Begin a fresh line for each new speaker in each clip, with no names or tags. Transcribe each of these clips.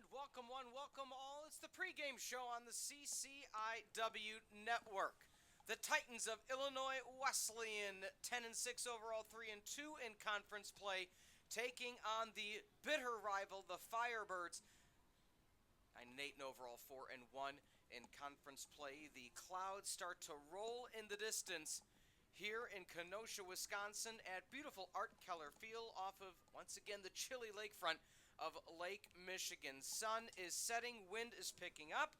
welcome one, welcome all. It's the pregame show on the CCIW network. The Titans of Illinois Wesleyan, 10-6 overall, 3-2 in conference play, taking on the bitter rival, the Firebirds, 9-8 overall, 4-1 in conference play. The clouds start to roll in the distance here in Kenosha, Wisconsin, at beautiful Art Keller Field off of, once again, the chilly lakefront of Lake Michigan. Sun is setting, wind is picking up.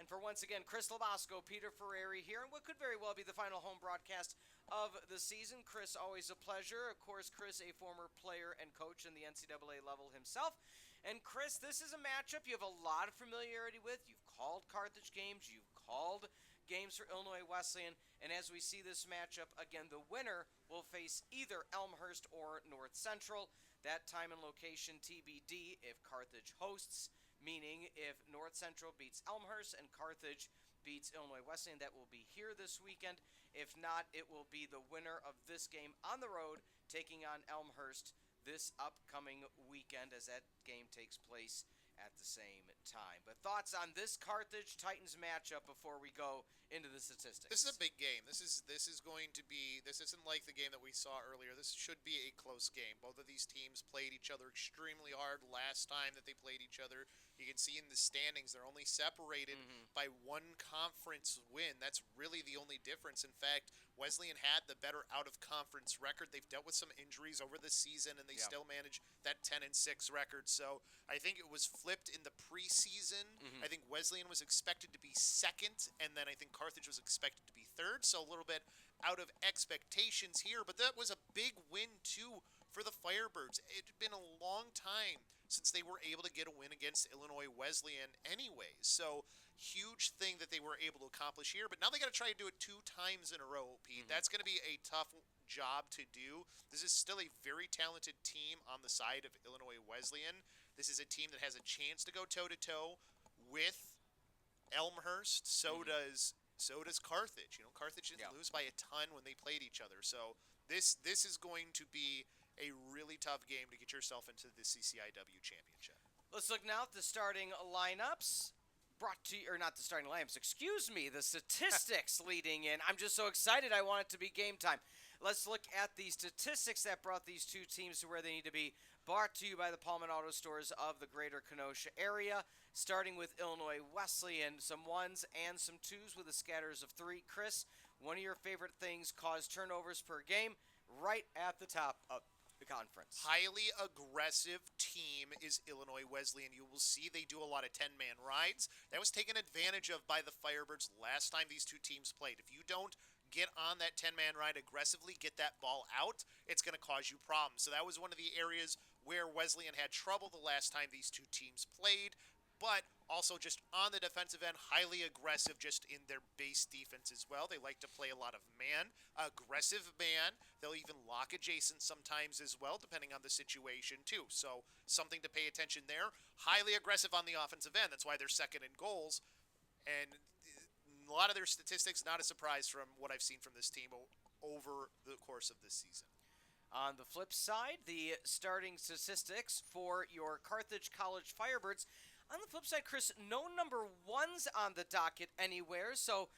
And for once again, Chris LoBosco, Peter Ferreri here, and what could very well be the final home broadcast of the season. Chris, always a pleasure. Of course, Chris, a former player and coach in the NCAA level himself. And Chris, this is a matchup you have a lot of familiarity with. You've called Carthage games. You've called games for Illinois Wesleyan. And as we see this matchup, again, the winner will face either Elmhurst or North Central. That time and location TBD if Carthage hosts, meaning if North Central beats Elmhurst and Carthage beats Illinois Wesleyan. That will be here this weekend. If not, it will be the winner of this game on the road taking on Elmhurst this upcoming weekend as that game takes place at the same time. But thoughts on this Carthage Titans matchup before we go into the statistics?
This is a big game. This is going to be. This isn't like the game that we saw earlier. This should be a close game. Both of these teams played each other extremely hard last time that they played each other. You can see in the standings they're only separated by one conference win. That's really the only difference. In fact, Wesleyan had the better out-of-conference record. They've dealt with some injuries over the season, and they still manage that 10-6 record. So I think it was flipped in the preseason. I think Wesleyan was expected to be second, and then I think Carthage was expected to be third. So a little bit out of expectations here, but that was a big win too for the Firebirds. It had been a long time since they were able to get a win against Illinois Wesleyan anyways. So huge thing that they were able to accomplish here, but now they got to try to do it 2 times in a row, Pete. That's going to be a tough job to do. This is still a very talented team on the side of Illinois Wesleyan. This is a team that has a chance to go toe-to-toe with Elmhurst. So does Carthage. You know, Carthage didn't lose by a ton when they played each other. So this is going to be a really tough game to get yourself into the CCIW championship.
Let's look now at the starting lineups. Brought to you, or not the starting lineups, excuse me, the statistics leading in. I'm just so excited I want it to be game time. Let's look at the statistics that brought these two teams to where they need to be. Brought to you by the Pullman Auto Stores of the greater Kenosha area. Starting with Illinois Wesleyan, some ones and some twos with the scatters of 3. Chris, one of your favorite things, caused turnovers per game right at the top of the conference.
Highly aggressive team is Illinois Wesleyan. You will see they do a lot of 10-man rides. That was taken advantage of by the Firebirds last time these two teams played. If you don't get on that 10-man ride aggressively, get that ball out, it's going to cause you problems. So that was one of the areas where Wesleyan had trouble the last time these two teams played, but also just on the defensive end, highly aggressive just in their base defense as well. They like to play a lot of man, aggressive man. They'll even lock adjacent sometimes as well, depending on the situation too. So something to pay attention there. Highly aggressive on the offensive end. That's why they're second in goals. And a lot of their statistics, not a surprise from what I've seen from this team over the course of this season.
On the flip side, the starting statistics for your Carthage College Firebirds. On the flip side, Chris, no number 1s on the docket anywhere, so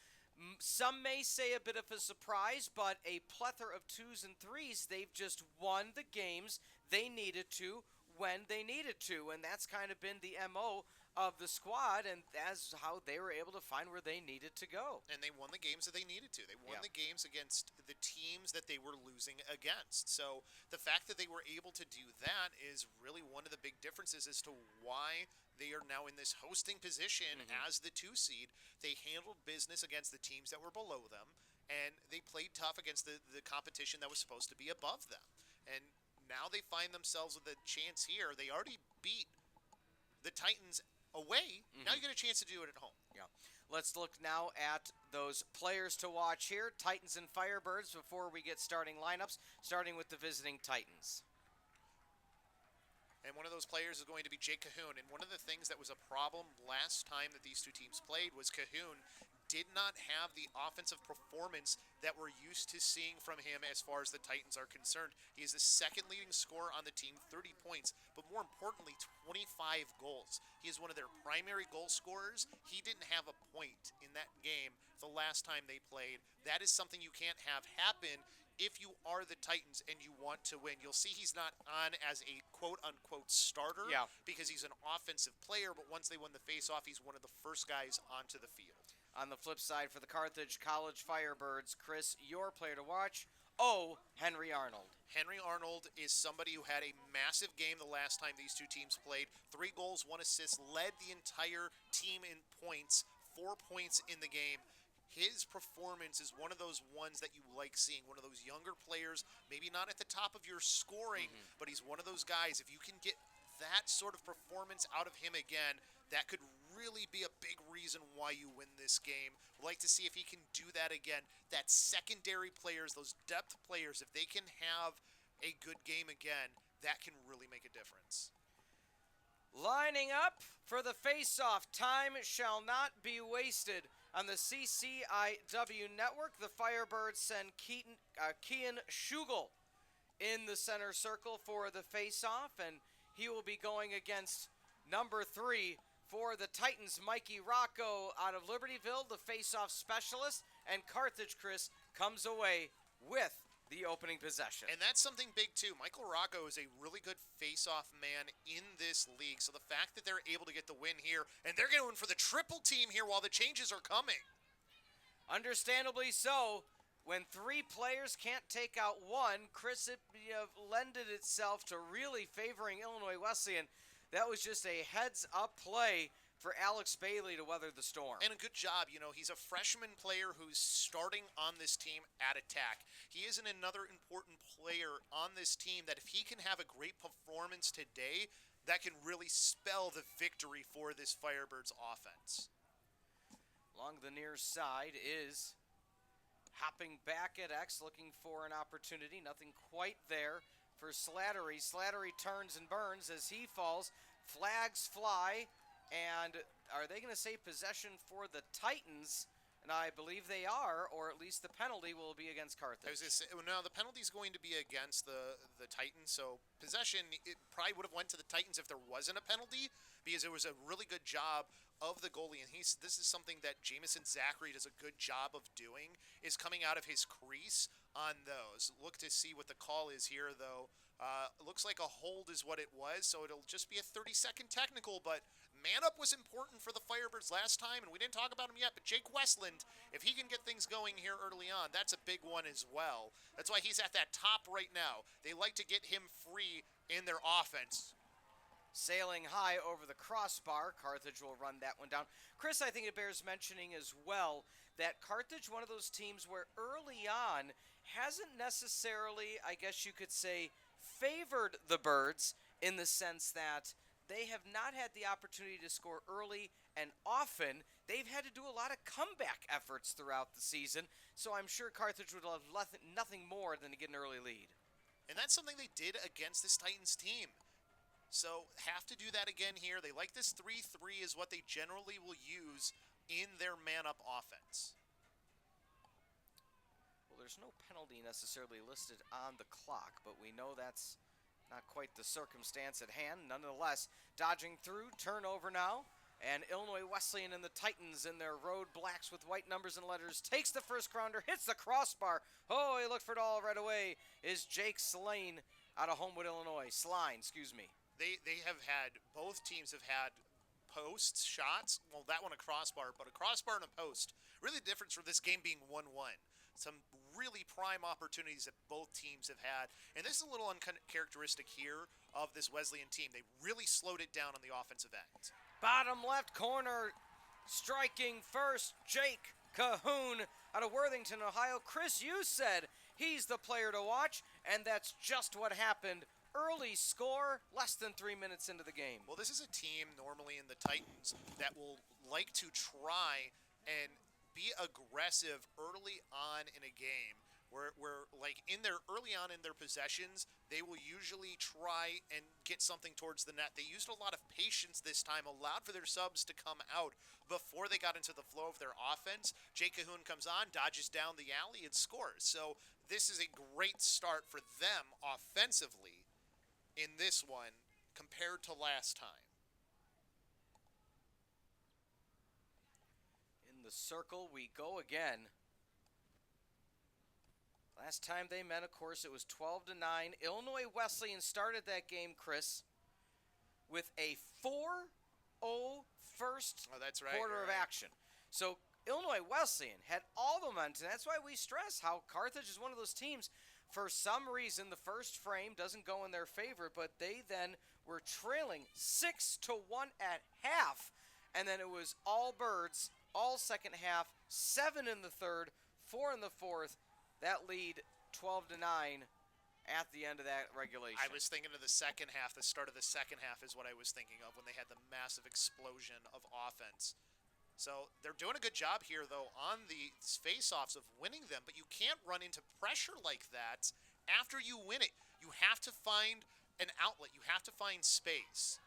some may say a bit of a surprise, but a plethora of 2s and 3s. They've just won the games they needed to when they needed to, and that's kind of been the MO of the squad, and that's how they were able to find where they needed to go.
And they won the games that they needed to. They won the games against the teams that they were losing against. So the fact that they were able to do that is really one of the big differences as to why they are now in this hosting position as the 2 seed. They handled business against the teams that were below them, and they played tough against the competition that was supposed to be above them. And now they find themselves with a chance here. They already beat the Titans away. Now you get a chance to do it at home.
Yeah. Let's look now at those players to watch here, Titans and Firebirds, before we get starting lineups, starting with the visiting Titans.
And one of those players is going to be Jake Cahoon. And one of the things that was a problem last time that these two teams played was Cahoon did not have the offensive performance that we're used to seeing from him as far as the Titans are concerned. He is the second leading scorer on the team, 30 points, but more importantly, 25 goals. He is one of their primary goal scorers. He didn't have a point in that game the last time they played. That is something you can't have happen if you are the Titans and you want to win. You'll see he's not on as a quote-unquote starter because he's an offensive player, but once they win the face-off, he's one of the first guys onto the field.
On the flip side, for the Carthage College Firebirds, Chris, your player to watch, oh, Henry Arnold.
Henry Arnold is somebody who had a massive game the last time these two teams played. 3 goals, 1 assist, led the entire team in points, 4 points in the game. His performance is one of those ones that you like seeing, one of those younger players, maybe not at the top of your scoring, but he's one of those guys. If you can get that sort of performance out of him again, that could really be a big reason why you win this game. We'd like to see if he can do that again. That secondary players, those depth players, if they can have a good game again, that can really make a difference.
Lining up for the face-off, time shall not be wasted. On the CCIW network, the Firebirds send Kian Schugel in the center circle for the face-off, and he will be going against number 3 for the Titans, Mikey Rocco out of Libertyville, the face-off specialist, and Carthage, Chris, comes away with the opening possession.
And that's something big, too. Michael Rocco is a really good face-off man in this league, so the fact that they're able to get the win here, and they're going for the triple team here while the changes are coming.
Understandably so. When 3 players can't take out 1, Chris, it lended itself to really favoring Illinois Wesleyan. That was just a heads-up play for Alex Bailey to weather the storm.
And a good job. You know, he's a freshman player who's starting on this team at attack. He is another important player on this team that if he can have a great performance today, that can really spell the victory for this Firebirds offense.
Along the near side is hopping back at X, looking for an opportunity. Nothing quite there for Slattery. Slattery turns and burns as he falls. Flags fly. And are they going to say possession for the Titans? And I believe they are, or at least the penalty will be against Carthage.
I was going to say, no, the penalty is going to be against the Titans. So possession, it probably would have went to the Titans if there wasn't a penalty, because it was a really good job of the goalie. And this is something that Jamison Zachary does a good job of doing, is coming out of his crease on those. Look to see what the call is here, though. Looks like a hold is what it was, so it'll just be a 30-second technical, but man up was important for the Firebirds last time, and we didn't talk about him yet, but Jake Westland, if he can get things going here early on, that's a big one as well. That's why he's at that top right now. They like to get him free in their offense.
Sailing high over the crossbar, Carthage will run that one down. Chris, I think it bears mentioning as well that Carthage, one of those teams where early on hasn't necessarily, I guess you could say, favored the Birds in the sense that they have not had the opportunity to score early, and often they've had to do a lot of comeback efforts throughout the season, so I'm sure Carthage would love nothing more than to get an early lead.
And that's something they did against this Titans team. So have to do that again here. They like this 3-3 is what they generally will use in their man-up offense.
Well, there's no penalty necessarily listed on the clock, but we know that's not quite the circumstance at hand. Nonetheless, dodging through, turnover now, and Illinois Wesleyan and the Titans in their road blacks with white numbers and letters takes the first grounder, hits the crossbar. Oh, he looked for it all right away. Is Jake Slane out of Homewood, Illinois. Sline, excuse me.
They have had, both teams have had posts, shots. Well, that one a crossbar, but a crossbar and a post. Really the difference for this game being 1-1. Some really prime opportunities that both teams have had. And this is a little uncharacteristic here of this Wesleyan team. They really slowed it down on the offensive end.
Bottom left corner, striking first, Jake Cahoon out of Worthington, Ohio. Chris, you said he's the player to watch, and that's just what happened. Early score, less than 3 minutes into the game.
Well, this is a team normally in the Titans that will like to try and be aggressive early on in a game. where like in their early on in their possessions, they will usually try and get something towards the net. They used a lot of patience this time, allowed for their subs to come out before they got into the flow of their offense. Jake Cahoon comes on, dodges down the alley, and scores. So this is a great start for them offensively in this one compared to last time.
In the circle we go again. Last time they met, of course, it was 12-9. Illinois Wesleyan started that game, Chris, with a 4-0 first quarter of action. So Illinois Wesleyan had all the momentum. That's why we stress how Carthage is one of those teams. For some reason, the first frame doesn't go in their favor, but they then were trailing 6-1 at half. And then it was all birds, all second half, 7 in the third, 4 in the fourth. That lead 12-9 at the end of that regulation.
I was thinking of the second half. The start of the second half is what I was thinking of when they had the massive explosion of offense. So they're doing a good job here, though, on the face-offs of winning them, but you can't run into pressure like that after you win it. You have to find an outlet. You have to find space.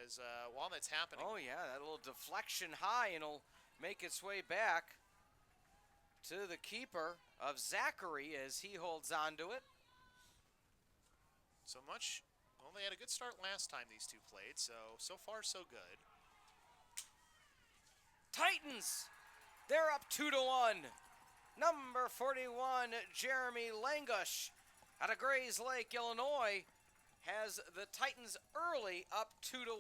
As while that's happening.
Oh, yeah, that little deflection high, and it'll make its way back to the keeper of Zachary as he holds on to it.
So much. Well, they had a good start last time these two played, so far so good.
Titans, they're up 2-1. Number 41, Jeremy Langush out of Grays Lake, Illinois, has the Titans early up 2-0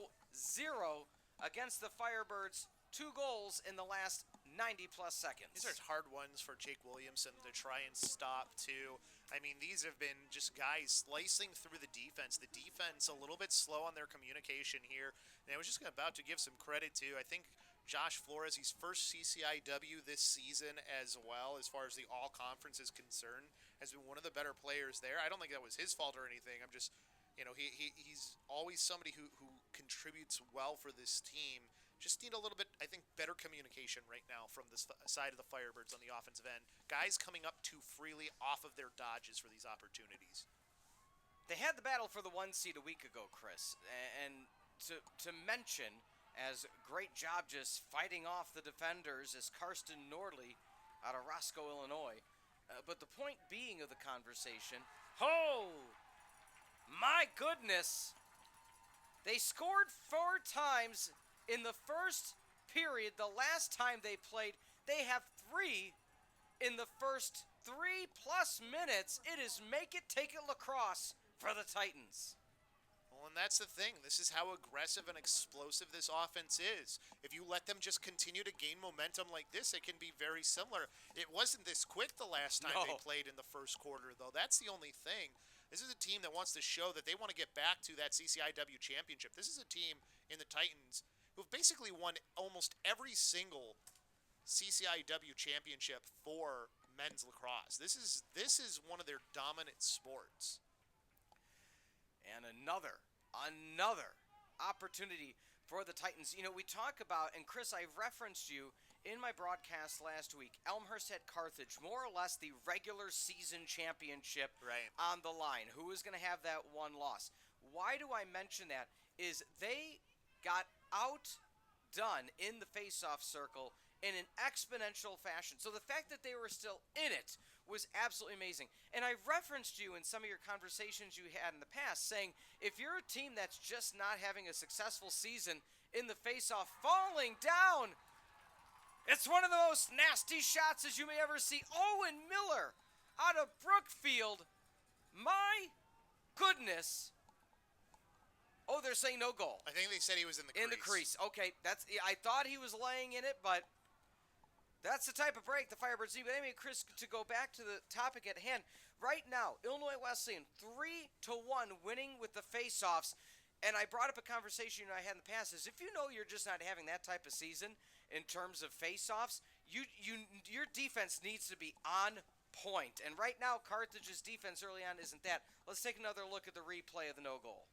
against the Firebirds. 2 goals in the last 90-plus seconds.
These are hard ones for Jake Williamson to try and stop, too. I mean, these have been just guys slicing through the defense. The defense a little bit slow on their communication here. And I was just about to give some credit to, I think, Josh Flores, his first CCIW this season as well, as far as the all-conference is concerned, has been one of the better players there. I don't think that was his fault or anything. I'm just, you know, he's always somebody who contributes well for this team. Just need a little bit, I think, better communication right now from this side of the Firebirds on the offensive end. Guys coming up too freely off of their dodges for these opportunities.
They had the battle for the 1 seed a week ago, Chris, and to mention, as great job just fighting off the defenders, is Karsten Nordley out of Roscoe, Illinois. But the point being of the conversation, oh, my goodness, they scored 4 times in the first period. The last time they played, they have 3 in the first 3+ minutes. It is make it, take it lacrosse for the Titans.
Well, and that's the thing. This is how aggressive and explosive this offense is. If you let them just continue to gain momentum like this, it can be very similar. It wasn't this quick the last time they played in the first quarter, though. That's the only thing. This is a team that wants to show that they want to get back to that CCIW championship. This is a team in the Titans who've basically won almost every single CCIW championship for men's lacrosse. This is one of their dominant sports.
And another opportunity for the Titans. You know, we talk about, and Chris, I referenced you in my broadcast last week, Elmhurst had Carthage, more or less the regular season championship on the line. Who is going to have that one loss? Why do I mention that? Is they got outdone in the face-off circle in an exponential fashion. So the fact that they were still in it was absolutely amazing. And I referenced you in some of your conversations you had in the past, saying if you're a team that's just not having a successful season in the face-off, falling down, it's one of the most nasty shots as you may ever see. Owen Miller out of Brookfield. My goodness. Oh, they're saying no goal.
I think they said he was in the crease.
In the crease. Okay, I thought he was laying in it, but that's the type of break the Firebirds need. But anyway, Chris, to go back to the topic at hand, right now, Illinois Wesleyan 3-1 winning with the face-offs. And I brought up a conversation I had in the past, is if you know you're just not having that type of season in terms of face-offs, your defense needs to be on point. And right now, Carthage's defense early on isn't that. Let's take another look at the replay of the no goal.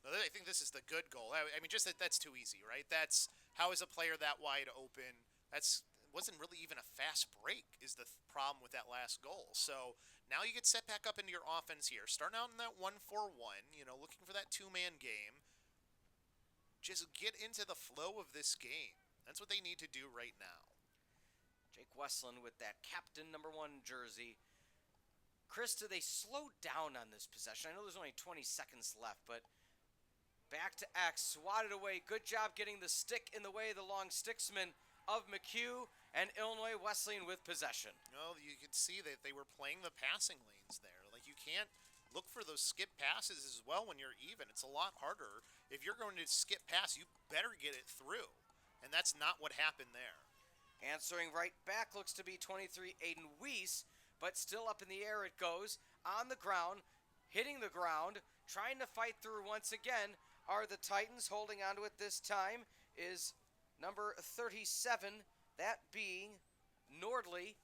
No, I think this is the good goal. I mean, just that's too easy, right? That's how is a player that wide open? That's wasn't really even a fast break is the problem with that last goal. So now you get set back up into your offense here, starting out in that 1-4-1. Looking for that two-man game. Just get into the flow of this game. That's what they need to do right now.
Jake Wesleyan with that captain number 1 jersey. Chris, do they slow down on this possession? I know there's only 20 seconds left, but back to X, swatted away. Good job getting the stick in the way of the long sticksman of McHugh, and Illinois Wesleyan with possession.
You could see that they were playing the passing lanes there. Like, you can't look for those skip passes as well when you're even. It's a lot harder. If you're going to skip pass, you better get it through. And that's not what happened there.
Answering right back looks to be 23 Aiden Weiss, but still up in the air it goes. On the ground, hitting the ground, trying to fight through once again are the Titans. Holding onto it this time is number 37, that being Nordley,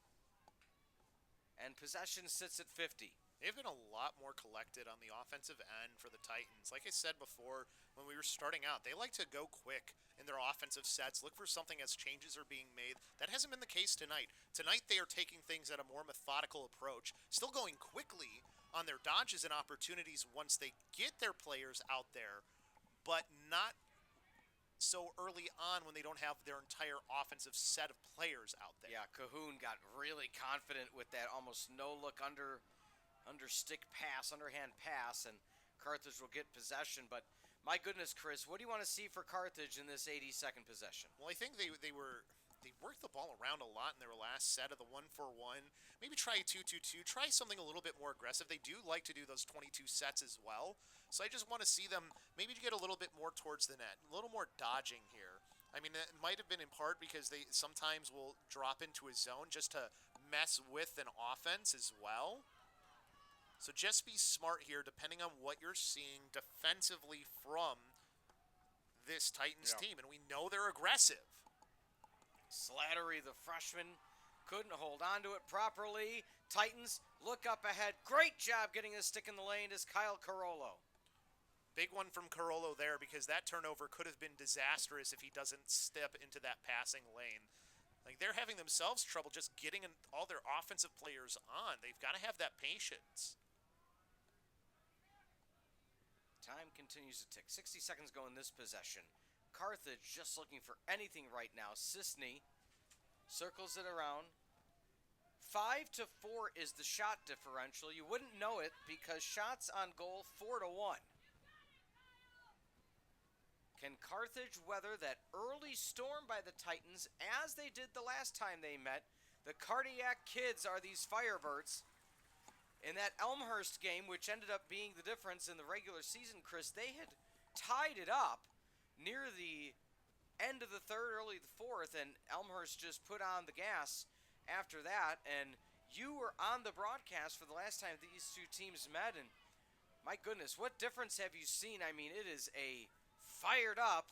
and possession sits at 50.
They've been a lot more collected on the offensive end for the Titans. Like I said before, when we were starting out, they like to go quick in their offensive sets, look for something as changes are being made. That hasn't been the case tonight. Tonight, they are taking things at a more methodical approach, still going quickly on their dodges and opportunities once they get their players out there, but not so early on when they don't have their entire offensive set of players out there.
Yeah, Cahoon got really confident with that almost no-look under stick pass, underhand pass, and Carthage will get possession. But my goodness, Chris, what do you want to see for Carthage in this 82nd possession?
Well, I think they worked the ball around a lot in their last set of the 1-4-1. Maybe try a 2-2-2. Try something a little bit more aggressive. They do like to do those 22 sets as well. So I just want to see them maybe get a little bit more towards the net, a little more dodging here. I mean, it might have been in part because they sometimes will drop into a zone just to mess with an offense as well. So just be smart here, depending on what you're seeing defensively from this Titans team. And we know they're aggressive.
Slattery, the freshman, couldn't hold on to it properly. Titans look up ahead. Great job getting a stick in the lane is Kyle Carollo.
Big one from Carollo there because that turnover could have been disastrous if he doesn't step into that passing lane. Like, they're having themselves trouble just getting all their offensive players on. They've got to have that patience.
Time continues to tick. 60 seconds go in this possession. Carthage just looking for anything right now. Sisney circles it around. 5-4 is the shot differential. You wouldn't know it because shots on goal 4-1. Can Carthage weather that early storm by the Titans as they did the last time they met? The Cardiac Kids are these Firebirds. In that Elmhurst game, which ended up being the difference in the regular season, Chris, they had tied it up near the end of the third, early the fourth, and Elmhurst just put on the gas after that. And you were on the broadcast for the last time these two teams met, and my goodness, what difference have you seen? I mean, it is a fired up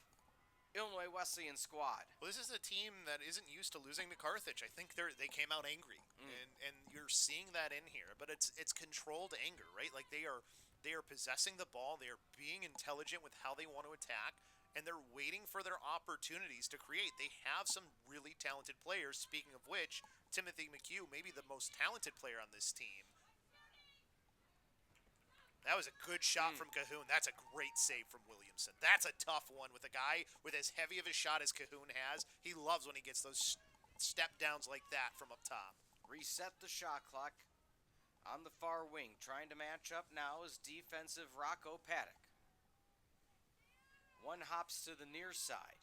Illinois Wesleyan squad.
Well, this is a team that isn't used to losing to Carthage. I think they came out angry, and you're seeing that in here. But it's controlled anger, right? Like they are possessing the ball. They are being intelligent with how they want to attack, and they're waiting for their opportunities to create. They have some really talented players. Speaking of which, Timothy McHugh, maybe the most talented player on this team. That was a good shot from Cahoon. That's a great save from Williamson. That's a tough one with a guy with as heavy of a shot as Cahoon has. He loves when he gets those step downs like that from up top.
Reset the shot clock on the far wing. Trying to match up now is defensive Rocco Paddock. One hops to the near side.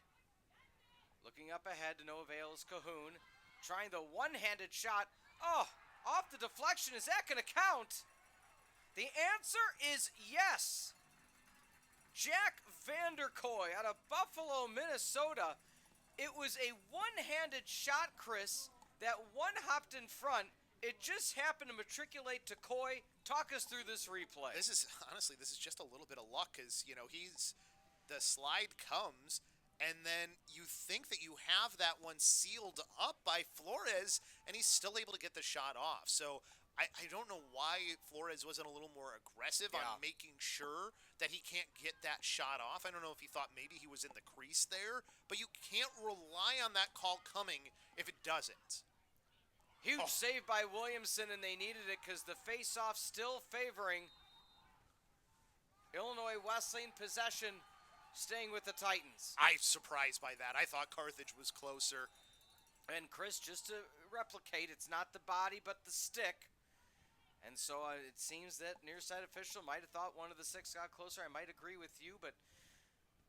Looking up ahead to no avail is Cahoon. Trying the one-handed shot. Oh, off the deflection. Is that going to count? The answer is yes. Jack Vanderkoy out of Buffalo, Minnesota. It was a one-handed shot, Chris, that one hopped in front. It just happened to matriculate to Coy. Talk us through this replay.
This is just a little bit of luck because, the slide comes, and then you think that you have that one sealed up by Flores, and he's still able to get the shot off. So I don't know why Flores wasn't a little more aggressive on making sure that he can't get that shot off. I don't know if he thought maybe he was in the crease there, but you can't rely on that call coming if it doesn't.
Huge save by Williamson, and they needed it because the face-off still favoring Illinois Wesleyan, possession staying with the Titans.
I'm surprised by that. I thought Carthage was closer.
And Chris, just to replicate, it's not the body but the stick. And so it seems that near-side official might have thought one of the six got closer. I might agree with you, but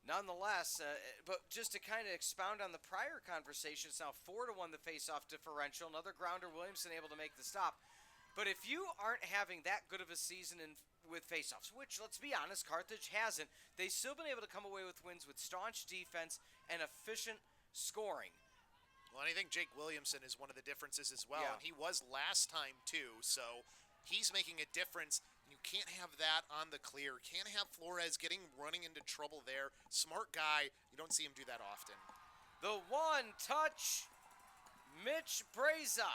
nonetheless, but just to kind of expound on the prior conversation, it's now 4-1 the face-off differential. Another grounder, Williamson able to make the stop. But if you aren't having that good of a season with face-offs, which, let's be honest, Carthage hasn't, they've still been able to come away with wins with staunch defense and efficient scoring.
Well, and I think Jake Williamson is one of the differences as well, and he was last time too, so he's making a difference. You can't have that on the clear. Can't have Flores running into trouble there. Smart guy. You don't see him do that often.
The one-touch, Mitch Breza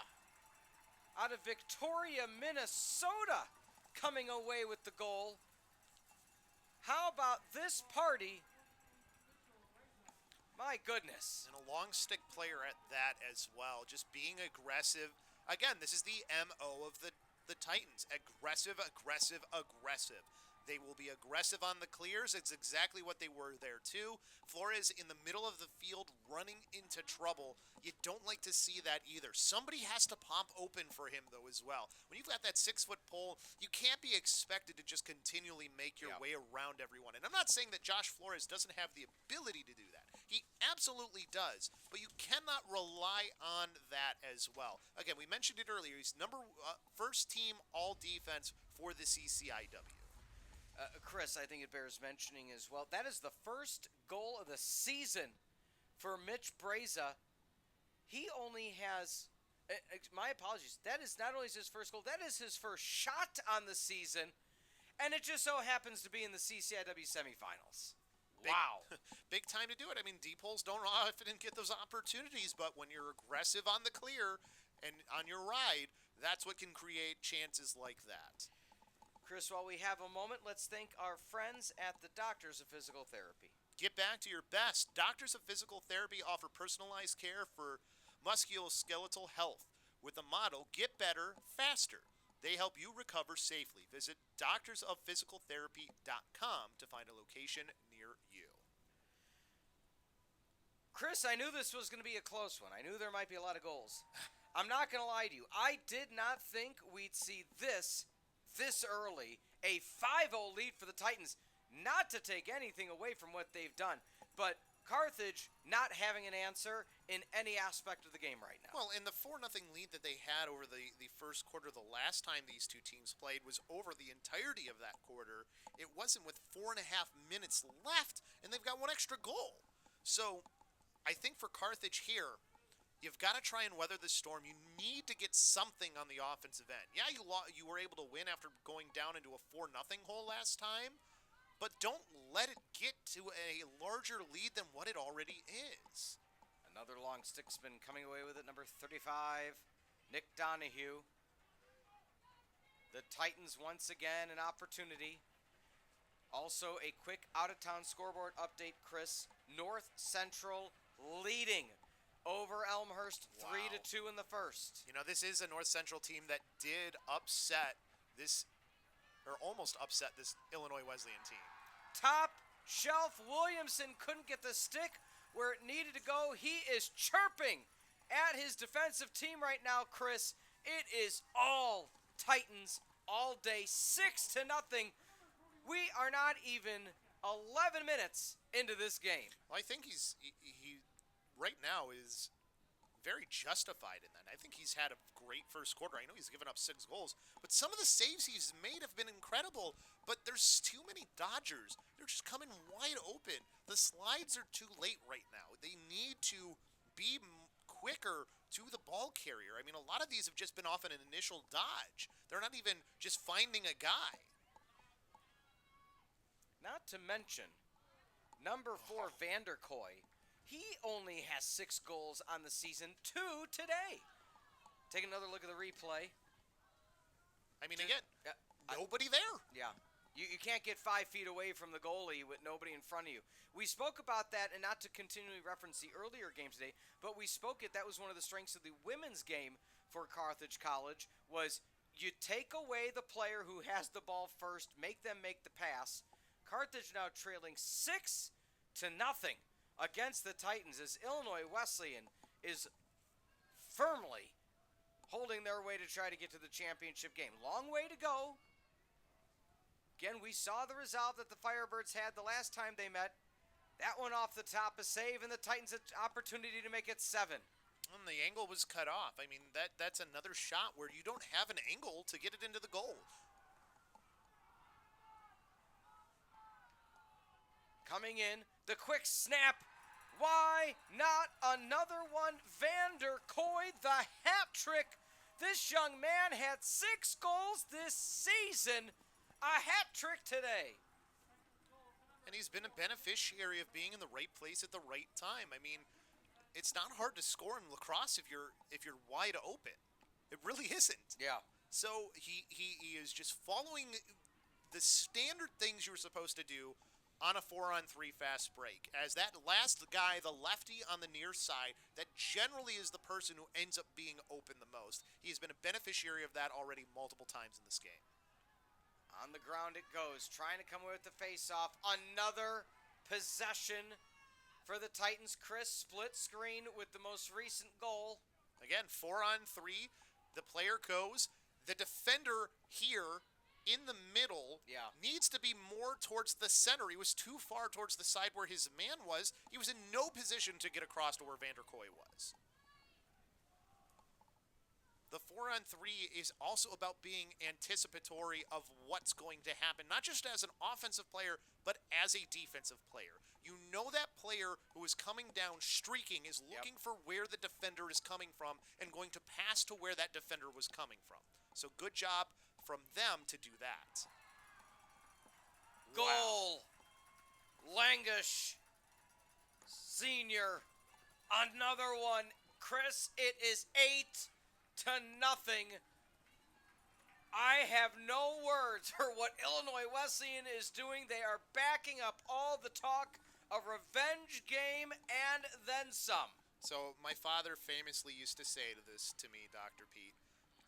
out of Victoria, Minnesota, coming away with the goal. How about this party? My goodness.
And a long stick player at that as well. Just being aggressive. Again, this is the MO of the Titans. Aggressive, aggressive, aggressive. They will be aggressive on the clears. It's exactly what they were there too. Flores in the middle of the field running into trouble. You don't like to see that either. Somebody has to pop open for him though as well. When you've got that 6-foot pole, you can't be expected to just continually make your way around everyone. And I'm not saying that Josh Flores doesn't have the ability to do that. He absolutely does, but you cannot rely on that as well. Again, we mentioned it earlier. He's first team all defense for the CCIW.
Chris, I think it bears mentioning as well. That is the first goal of the season for Mitch Breza. He only has, my apologies, that is not only his first goal, that is his first shot on the season, and it just so happens to be in the CCIW semifinals. Wow.
Big time to do it. I mean, deep holes don't often get those opportunities, but when you're aggressive on the clear and on your ride, that's what can create chances like that.
Chris, while we have a moment, let's thank our friends at the Doctors of Physical Therapy.
Get back to your best. Doctors of Physical Therapy offer personalized care for musculoskeletal health with the motto, get better, faster. They help you recover safely. Visit doctorsofphysicaltherapy.com to find a location near you.
Chris, I knew this was going to be a close one. I knew there might be a lot of goals. I'm not going to lie to you. I did not think we'd see this early, a 5-0 lead for the Titans. Not to take anything away from what they've done, but Carthage not having an answer in any aspect of the game right now.
Well, and the 4-0 lead that they had over the first quarter the last time these two teams played was over the entirety of that quarter. It wasn't with 4.5 minutes left, and they've got one extra goal. So I think for Carthage here, you've got to try and weather the storm. You need to get something on the offensive end. Yeah, you were able to win after going down into a 4-0 hole last time, but don't let it get to a larger lead than what it already is.
Another long stick spin coming away with it, number 35, Nick Donahue. The Titans once again an opportunity. Also a quick out-of-town scoreboard update, Chris. North Central leading over Elmhurst, 3-2 in the first.
You know, this is a North Central team that did upset this, or almost upset this Illinois Wesleyan team.
Top shelf Williamson couldn't get the stick where it needed to go. He is chirping at his defensive team right now, Chris. It is all Titans all day, 6-0. We are not even 11 minutes into this game.
Well, I think he right now is very justified in that. I think he's had a great first quarter. I know he's given up 6 goals, but some of the saves he's made have been incredible, but there's too many Dodgers. They're just coming wide open. The slides are too late right now. They need to be quicker to the ball carrier. I mean, a lot of these have just been off an initial dodge. They're not even just finding a guy.
Not to mention, number 4, Vanderkoy. He only has 6 goals on the season, 2 today. Take another look at the replay.
I mean, again,
Yeah,
nobody there.
yeah. You can't get 5 feet away from the goalie with nobody in front of you. We spoke about that, and not to continually reference the earlier game today, but we spoke it. That was one of the strengths of the women's game for Carthage College, was you take away the player who has the ball first, make them make the pass. Carthage now trailing 6-0 against the Titans as Illinois Wesleyan is firmly holding their way to try to get to the championship game. Long way to go. Again, we saw the resolve that the Firebirds had the last time they met. That one off the top, a save, and the Titans an opportunity to make it 7.
And the angle was cut off. I mean, that's another shot where you don't have an angle to get it into the goal.
Coming in, the quick snap. Why not another one? Vander Koy, the hat trick. This young man had 6 goals this season. A hat trick today.
And he's been a beneficiary of being in the right place at the right time. I mean, it's not hard to score in lacrosse if you're wide open. It really isn't.
Yeah.
So he is just following the standard things you were supposed to do on a 4-on-3 fast break. As that last guy, the lefty on the near side, that generally is the person who ends up being open the most. He's been a beneficiary of that already multiple times in this game.
On the ground it goes, trying to come away with the face-off. Another possession for the Titans. Chris, split screen with the most recent goal.
Again, 4-on-3. The player goes. The defender here in the middle needs to be more towards the center. He was too far towards the side where his man was. He was in no position to get across to where Vander Koy was. The 4-on-3 is also about being anticipatory of what's going to happen, not just as an offensive player, but as a defensive player. You know that player who is coming down streaking is looking for where the defender is coming from and going to pass to where that defender was coming from. So good job from them to do that.
Goal. Wow. Langish. Senior. Another one. Chris, it is 8-0. I have no words for what Illinois Wesleyan is doing. They are backing up all the talk of revenge game and then some.
So my father famously used to say to me, Dr. Pete,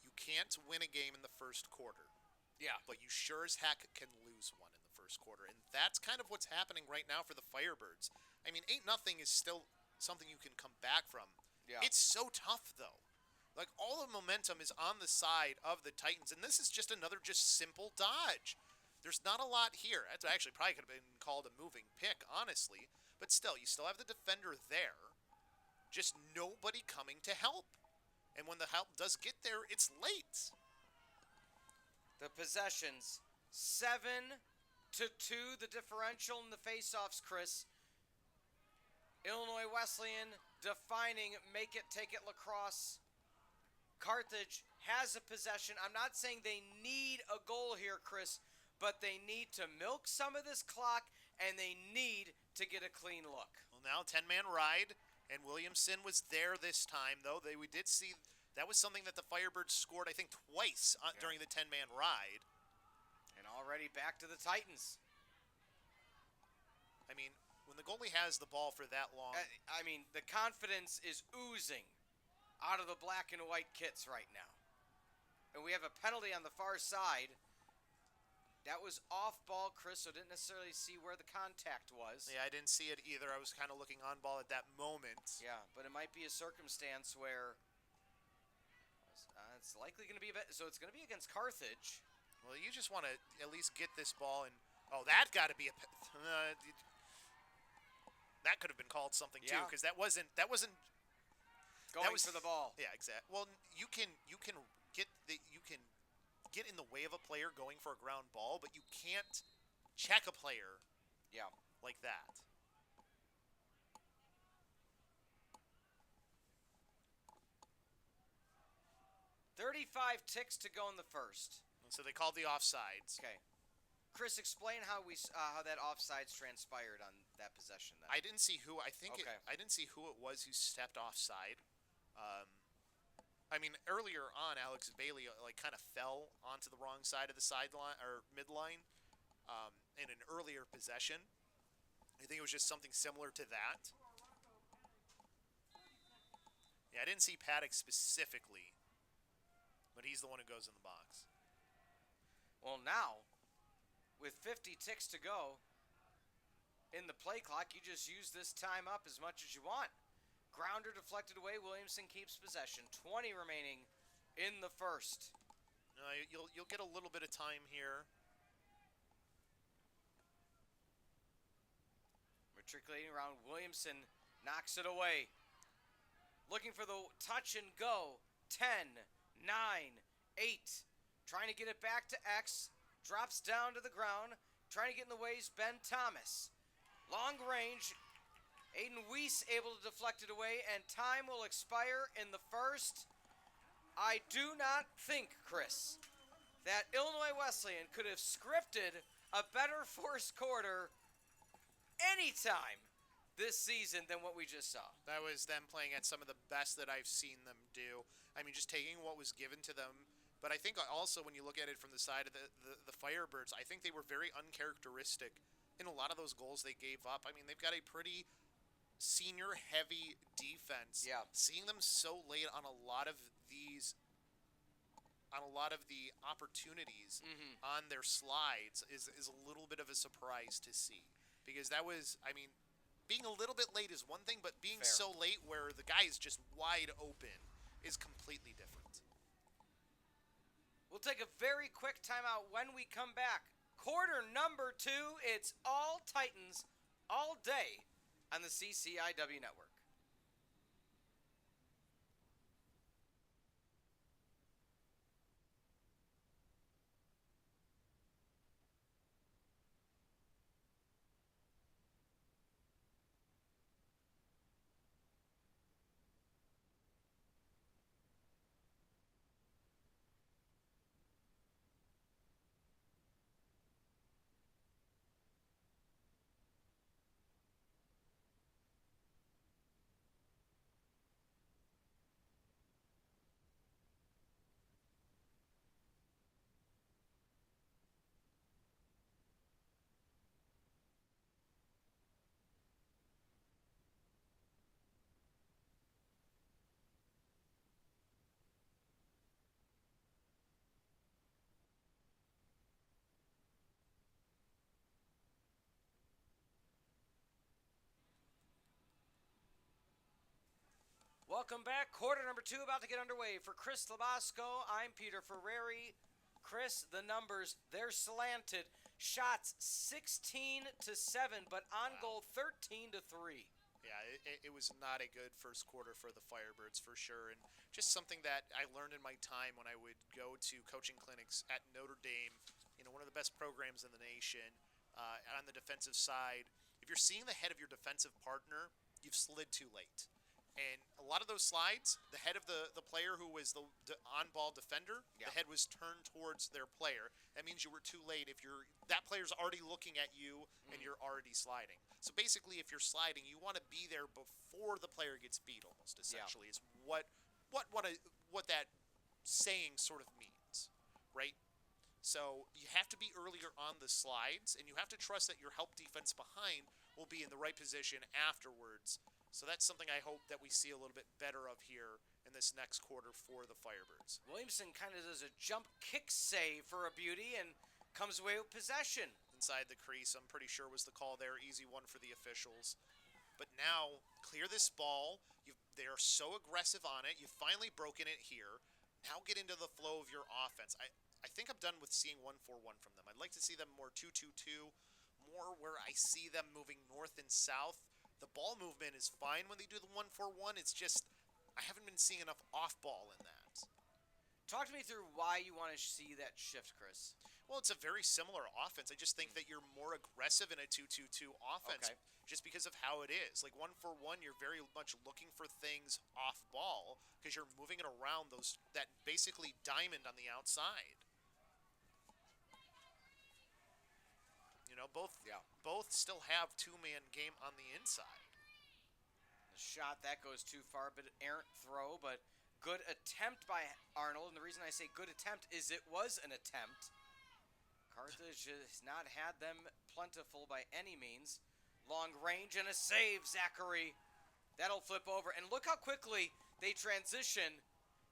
you can't win a game in the first quarter.
Yeah.
But you sure as heck can lose one in the first quarter. And that's kind of what's happening right now for the Firebirds. I mean, 8-0 is still something you can come back from.
Yeah.
It's so tough, though. Like, all the momentum is on the side of the Titans, and this is just another simple dodge. There's not a lot here. That's actually probably could have been called a moving pick, honestly. But still, you still have the defender there. Just nobody coming to help. And when the help does get there, it's late.
The possessions, 7-2, the differential in the faceoffs, Chris. Illinois Wesleyan defining make it, take it lacrosse. Carthage has a possession. I'm not saying they need a goal here, Chris, but they need to milk some of this clock, and they need to get a clean look.
Well, now 10-man ride, and Williamson was there this time, though. We did see that was something that the Firebirds scored, I think, twice during the 10-man ride.
And already back to the Titans.
I mean, when the goalie has the ball for that long.
I mean, the confidence is oozing out of the black and white kits right now. And we have a penalty on the far side. That was off ball, Chris, so didn't necessarily see where the contact was.
Yeah, I didn't see it either. I was kind of looking on ball at that moment.
Yeah, but it might be a circumstance where it's likely going to be so it's going to be against Carthage.
Well, you just want to at least get this ball, and that got to be that could have been called something too, because that wasn't
going for the ball.
Yeah, exactly. Well, you can get in the way of a player going for a ground ball, but you can't check a player like that.
.35 ticks to go in the first.
And so they called the offsides.
Okay. Chris, explain how that offsides transpired on that possession then.
I didn't see who. I didn't see who it was who stepped offside. I mean, earlier on, Alex Bailey kind of fell onto the wrong side of the sideline or midline in an earlier possession. I think it was just something similar to that. Yeah, I didn't see Paddock specifically, but he's the one who goes in the box.
Well, now, with 50 ticks to go in the play clock, you just use this time up as much as you want. Grounder deflected away. Williamson keeps possession. 20 remaining in the first.
You'll get a little bit of time here.
Matriculating around, Williamson knocks it away. Looking for the touch and go. 10, 9, 8. Trying to get it back to X. Drops down to the ground. Trying to get in the way is Ben Thomas. Long range. Aiden Weiss able to deflect it away, and time will expire in the first. I do not think, Chris, that Illinois Wesleyan could have scripted a better first quarter anytime this season than what we just saw.
That was them playing at some of the best that I've seen them do. I mean, just taking what was given to them. But I think also when you look at it from the side of the Firebirds, I think they were very uncharacteristic in a lot of those goals they gave up. I mean, they've got a pretty senior-heavy defense.
Yeah.
Seeing them so late on a lot of the opportunities on their slides is a little bit of a surprise to see. Because that was, I mean, being a little bit late is one thing, but being
Fair.
so late where the guy is just wide open is completely different.
We'll take a very quick timeout when we come back. Quarter number 2, it's all Titans all day on the CCIW network. Welcome back. Quarter number 2 about to get underway. For Chris LoBosco, I'm Peter Ferreri. Chris, the numbers, they're slanted. Shots 16-7, but on goal 13-3.
Yeah, it was not a good first quarter for the Firebirds for sure, and just something that I learned in my time when I would go to coaching clinics at Notre Dame, one of the best programs in the nation. On the defensive side, if you're seeing the head of your defensive partner, you've slid too late. And a lot of those slides, the head of the player who was the on-ball defender, the head was turned towards their player. That means you were too late. If that player's already looking at you and you're already sliding. So basically, if you're sliding, you want to be there before the player gets beat. Almost essentially is what that saying sort of means, right? So you have to be earlier on the slides, and you have to trust that your help defense behind will be in the right position afterwards. So that's something I hope that we see a little bit better of here in this next quarter for the Firebirds.
Williamson kind of does a jump kick save for a beauty and comes away with possession.
Inside the crease, I'm pretty sure was the call there. Easy one for the officials. But now, clear this ball. They are so aggressive on it. You've finally broken it here. Now get into the flow of your offense. I think I'm done with seeing 1-4-1 from them. I'd like to see them more 2-2-2, more where I see them moving north and south. The ball movement is fine when they do the 1-4-1. It's just I haven't been seeing enough off-ball in that.
Talk to me through why you want to see that shift, Chris.
Well, it's a very similar offense. I just think that you're more aggressive in a 2-2-2 offense just because of how it is. Like 1-4-1, you're very much looking for things off-ball because you're moving it around that basically diamond on the outside. Both still have two-man game on the inside.
The shot, that goes too far, but errant throw, but Good attempt by Arnold, and the reason I say good attempt is it was an attempt. Carthage has not had them plentiful by any means. Long range and a save, Zachary. That'll flip over, and look how quickly they transition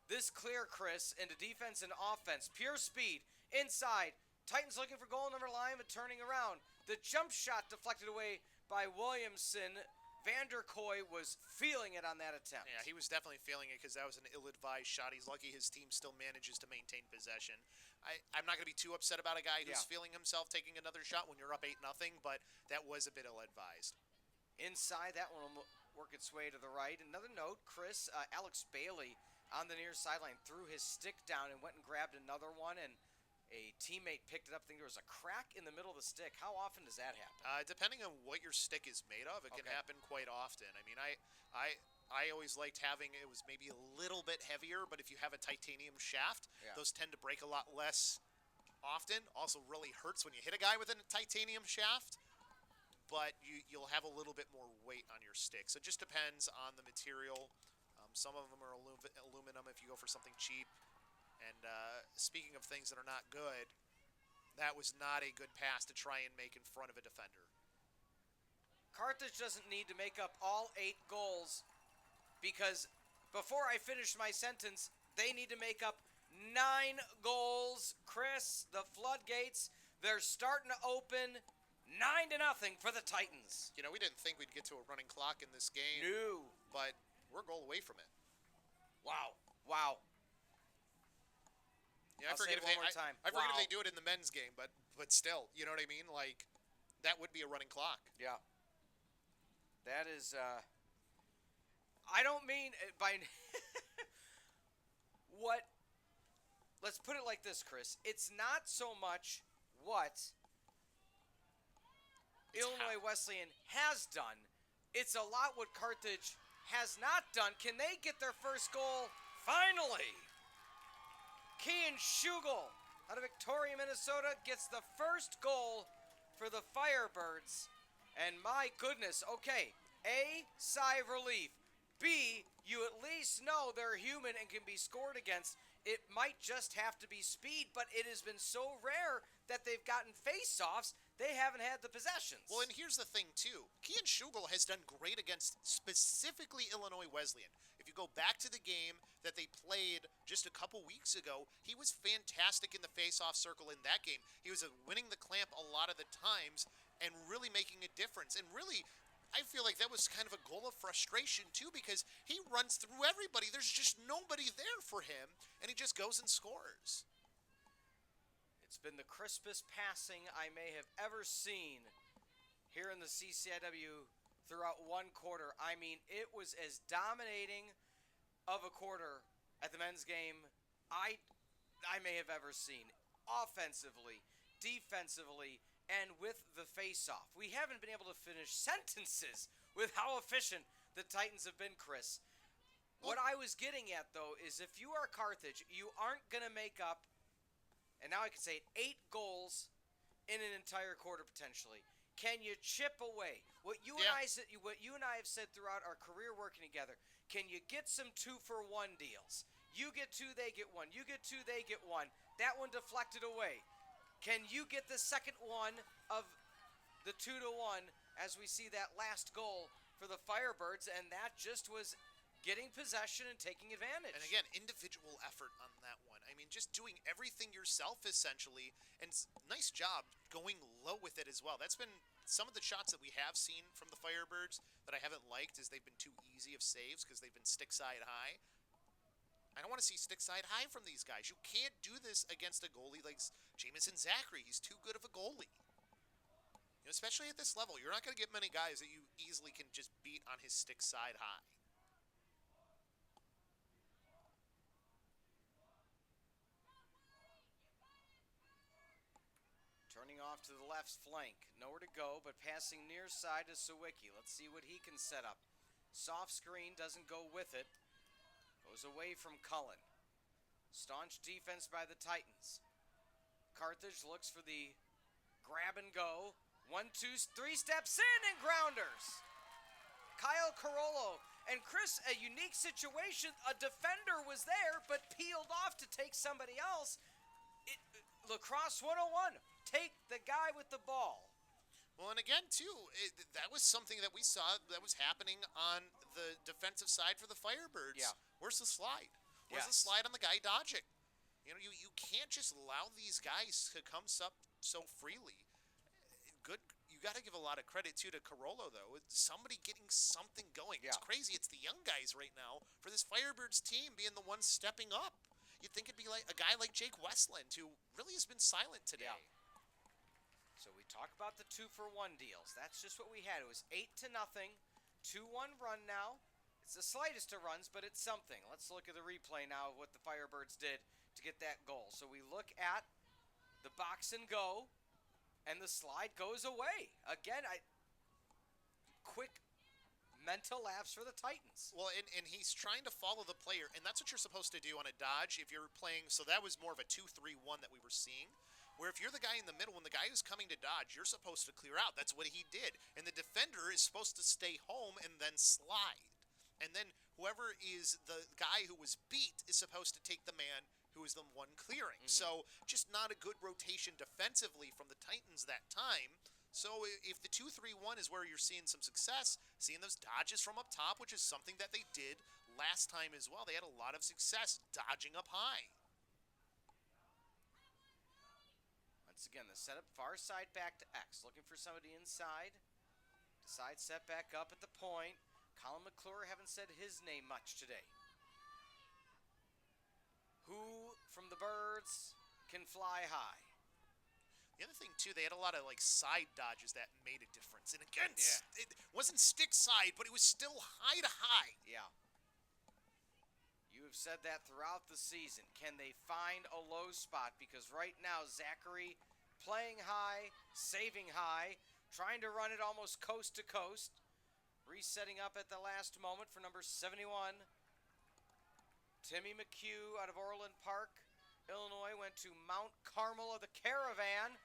this clear, Chris, into defense and offense. Pure speed, inside. Titans looking for goal number line, but turning around. The jump shot deflected away by Williamson. Vanderkoy was feeling it on that attempt.
Yeah, he was definitely feeling it because that was an ill-advised shot. He's lucky his team still manages to maintain possession. I'm not going to be too upset about a guy who's feeling himself taking another shot when you're up 8-0, but that was a bit ill-advised.
Inside, that one will work its way to the right. Another note, Chris, Alex Bailey on the near sideline threw his stick down and went and grabbed another one, and a teammate picked it up. I think there was a crack in the middle of the stick. How often does that happen?
Depending on what your stick is made of, it can happen quite often. I mean, I always liked having it was maybe a little bit heavier, but if you have a titanium shaft, those tend to break a lot less often. Also really hurts when you hit a guy with a titanium shaft, but you'll have a little bit more weight on your stick. So it just depends on the material. Some of them are aluminum if you go for something cheap. And speaking of things that are not good, that was not a good pass to try and make in front of a defender.
Carthage doesn't need to make up all 8 goals because before I finish my sentence, they need to make up 9 goals. Chris, the floodgates, they're starting to open 9-0 for the Titans.
You know, we didn't think we'd get to a running clock in this game.
No.
But we're a goal away from it.
Wow.
Yeah, I forget if they do it in the men's game, but still, you know what I mean? Like, that would be a running clock.
Yeah. That is, I don't mean by what, let's put it like this, Chris. It's not so much what Illinois Wesleyan has done. It's a lot what Carthage has not done. Can they get their first goal? Finally! Kean Schugel out of Victoria, Minnesota gets the first goal for the Firebirds. And my goodness, okay, A, sigh of relief. B, you at least know they're human and can be scored against. It might just have to be speed, but it has been so rare that they've gotten face-offs, they haven't had the possessions.
Well, and here's the thing, too. Kean Schugel has done great against specifically Illinois Wesleyan. If you go back to the game that they played just a couple weeks ago, he was fantastic in the face-off circle in that game. He was winning the clamp a lot of the times and really making a difference. And really, I feel like that was kind of a goal of frustration, too, because he runs through everybody. There's just nobody there for him, and he just goes and scores.
It's been the crispest passing I may have ever seen here in the CCIW throughout one quarter. I mean, it was as dominating of a quarter at the men's game I may have ever seen. Offensively, defensively, and with the face-off. We haven't been able to finish sentences with how efficient the Titans have been, Chris. What I was getting at, though, is if you are Carthage, you aren't going to make up, and now I can say it, 8 goals in an entire quarter potentially. Can you chip away? What you and I have said throughout our career working together, can you get some 2-for-1 deals? You get 2, they get 1. You get 2, they get 1. That one deflected away. Can you get the second one of the 2-to-1 as we see that last goal for the Firebirds, and that just was getting possession and taking advantage.
And again, individual effort on that one. I mean, just doing everything yourself, essentially, and nice job going low with it as well. That's been some of the shots that we have seen from the Firebirds that I haven't liked is they've been too easy of saves because they've been stick side high. I don't want to see stick side high from these guys. You can't do this against a goalie like Jamison Zachary. He's too good of a goalie. You know, especially at this level, you're not going to get many guys that you easily can just beat on his stick side high.
Turning off to the left flank. Nowhere to go, but passing near side to Sawicki. Let's see what he can set up. Soft screen doesn't go with it. Goes away from Cullen. Staunch defense by the Titans. Carthage looks for the grab and go. 1, 2, 3 steps in and grounders. Kyle Carollo And Chris, a unique situation. A defender was there, but peeled off to take somebody else. Lacrosse 101. Take the guy with the ball.
Well, and again, too, that was something that we saw that was happening on the defensive side for the Firebirds.
Yeah.
Where's the slide? Where's the
Yes.
slide on the guy dodging? You can't just allow these guys to come up so freely. Good. You got to give a lot of credit, too, to Carollo, though. It's somebody getting something going.
Yeah.
It's crazy. It's the young guys right now for this Firebirds team being the ones stepping up. You'd think it'd be like a guy like Jake Wesleyan, who really has been silent today.
Yeah. So we talk about the 2-for-1 deals. That's just what we had. It was 8-0, 2-1 run now. It's the slightest of runs, but it's something. Let's look at the replay now of what the Firebirds did to get that goal. So we look at the box and go, and the slide goes away. Again, quick mental lapse for the Titans.
Well, and he's trying to follow the player, and that's what you're supposed to do on a dodge if you're playing. So that was more of a 2-3-1 that we were seeing. Where if you're the guy in the middle, when the guy who's coming to dodge, you're supposed to clear out. That's what he did. And the defender is supposed to stay home and then slide. And then whoever is the guy who was beat is supposed to take the man who is the one clearing. So just not a good rotation defensively from the Titans that time. So if the 2-3-1 is where you're seeing some success, seeing those dodges from up top, which is something that they did last time as well. They had a lot of success dodging up high.
Once again, the setup far side back to X. Looking for somebody inside. Decide set back up at the point. Colin McClure haven't said his name much today. Who from the Birds can fly high?
The other thing, too, they had a lot of, side dodges that made a difference. And again, it wasn't stick side, but it was still high to high.
Yeah. You have said that throughout the season. Can they find a low spot? Because right now, Zachary playing high, saving high, trying to run it almost coast to coast. Resetting up at the last moment for number 71. Timmy McHugh out of Orland Park, Illinois, went to Mount Carmel of the Caravan.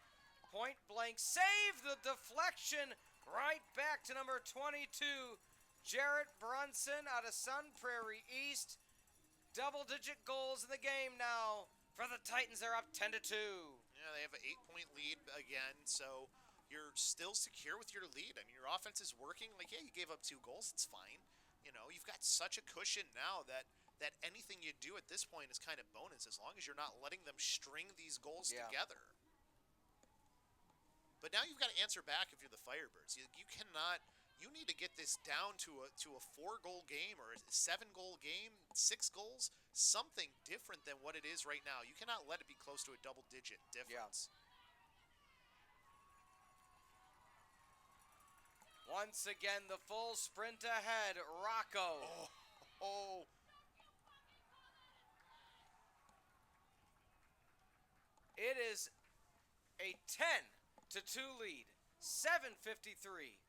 Point blank save, the deflection right back to number 22. Jarrett Brunson out of Sun Prairie East. Double-digit goals in the game now for the Titans. They're up 10-2.
Yeah, they have an 8-point lead again, so you're still secure with your lead. I mean, your offense is working. You gave up 2 goals. It's fine. You've got such a cushion now that anything you do at this point is kind of bonus as long as you're not letting them string these goals together. But now you've got to answer back if you're the Firebirds. You cannot. You need to get this down to a 4-goal game or a 7-goal game, 6 goals, something different than what it is right now. You cannot let it be close to a double-digit difference.
Once again, the full sprint ahead. Rocco.
Oh.
It is a 10-2 lead. 7:53.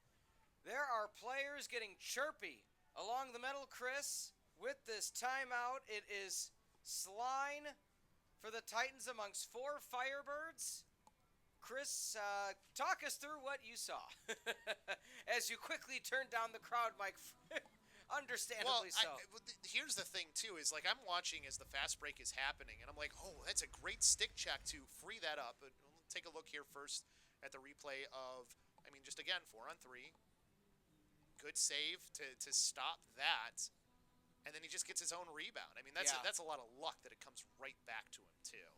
There are players getting chirpy along the middle, Chris. With this timeout, it is Sline for the Titans amongst 4 Firebirds. Chris, talk us through what you saw as you quickly turned down the crowd mic. Understandably so.
Here's the thing, too, is I'm watching as the fast break is happening, and I'm like, oh, that's a great stick check to free that up. But we'll take a look here first at the replay of, just again, 4-on-3. Good save to stop that. And then he just gets his own rebound. That's a lot of luck that it comes right back to him, too.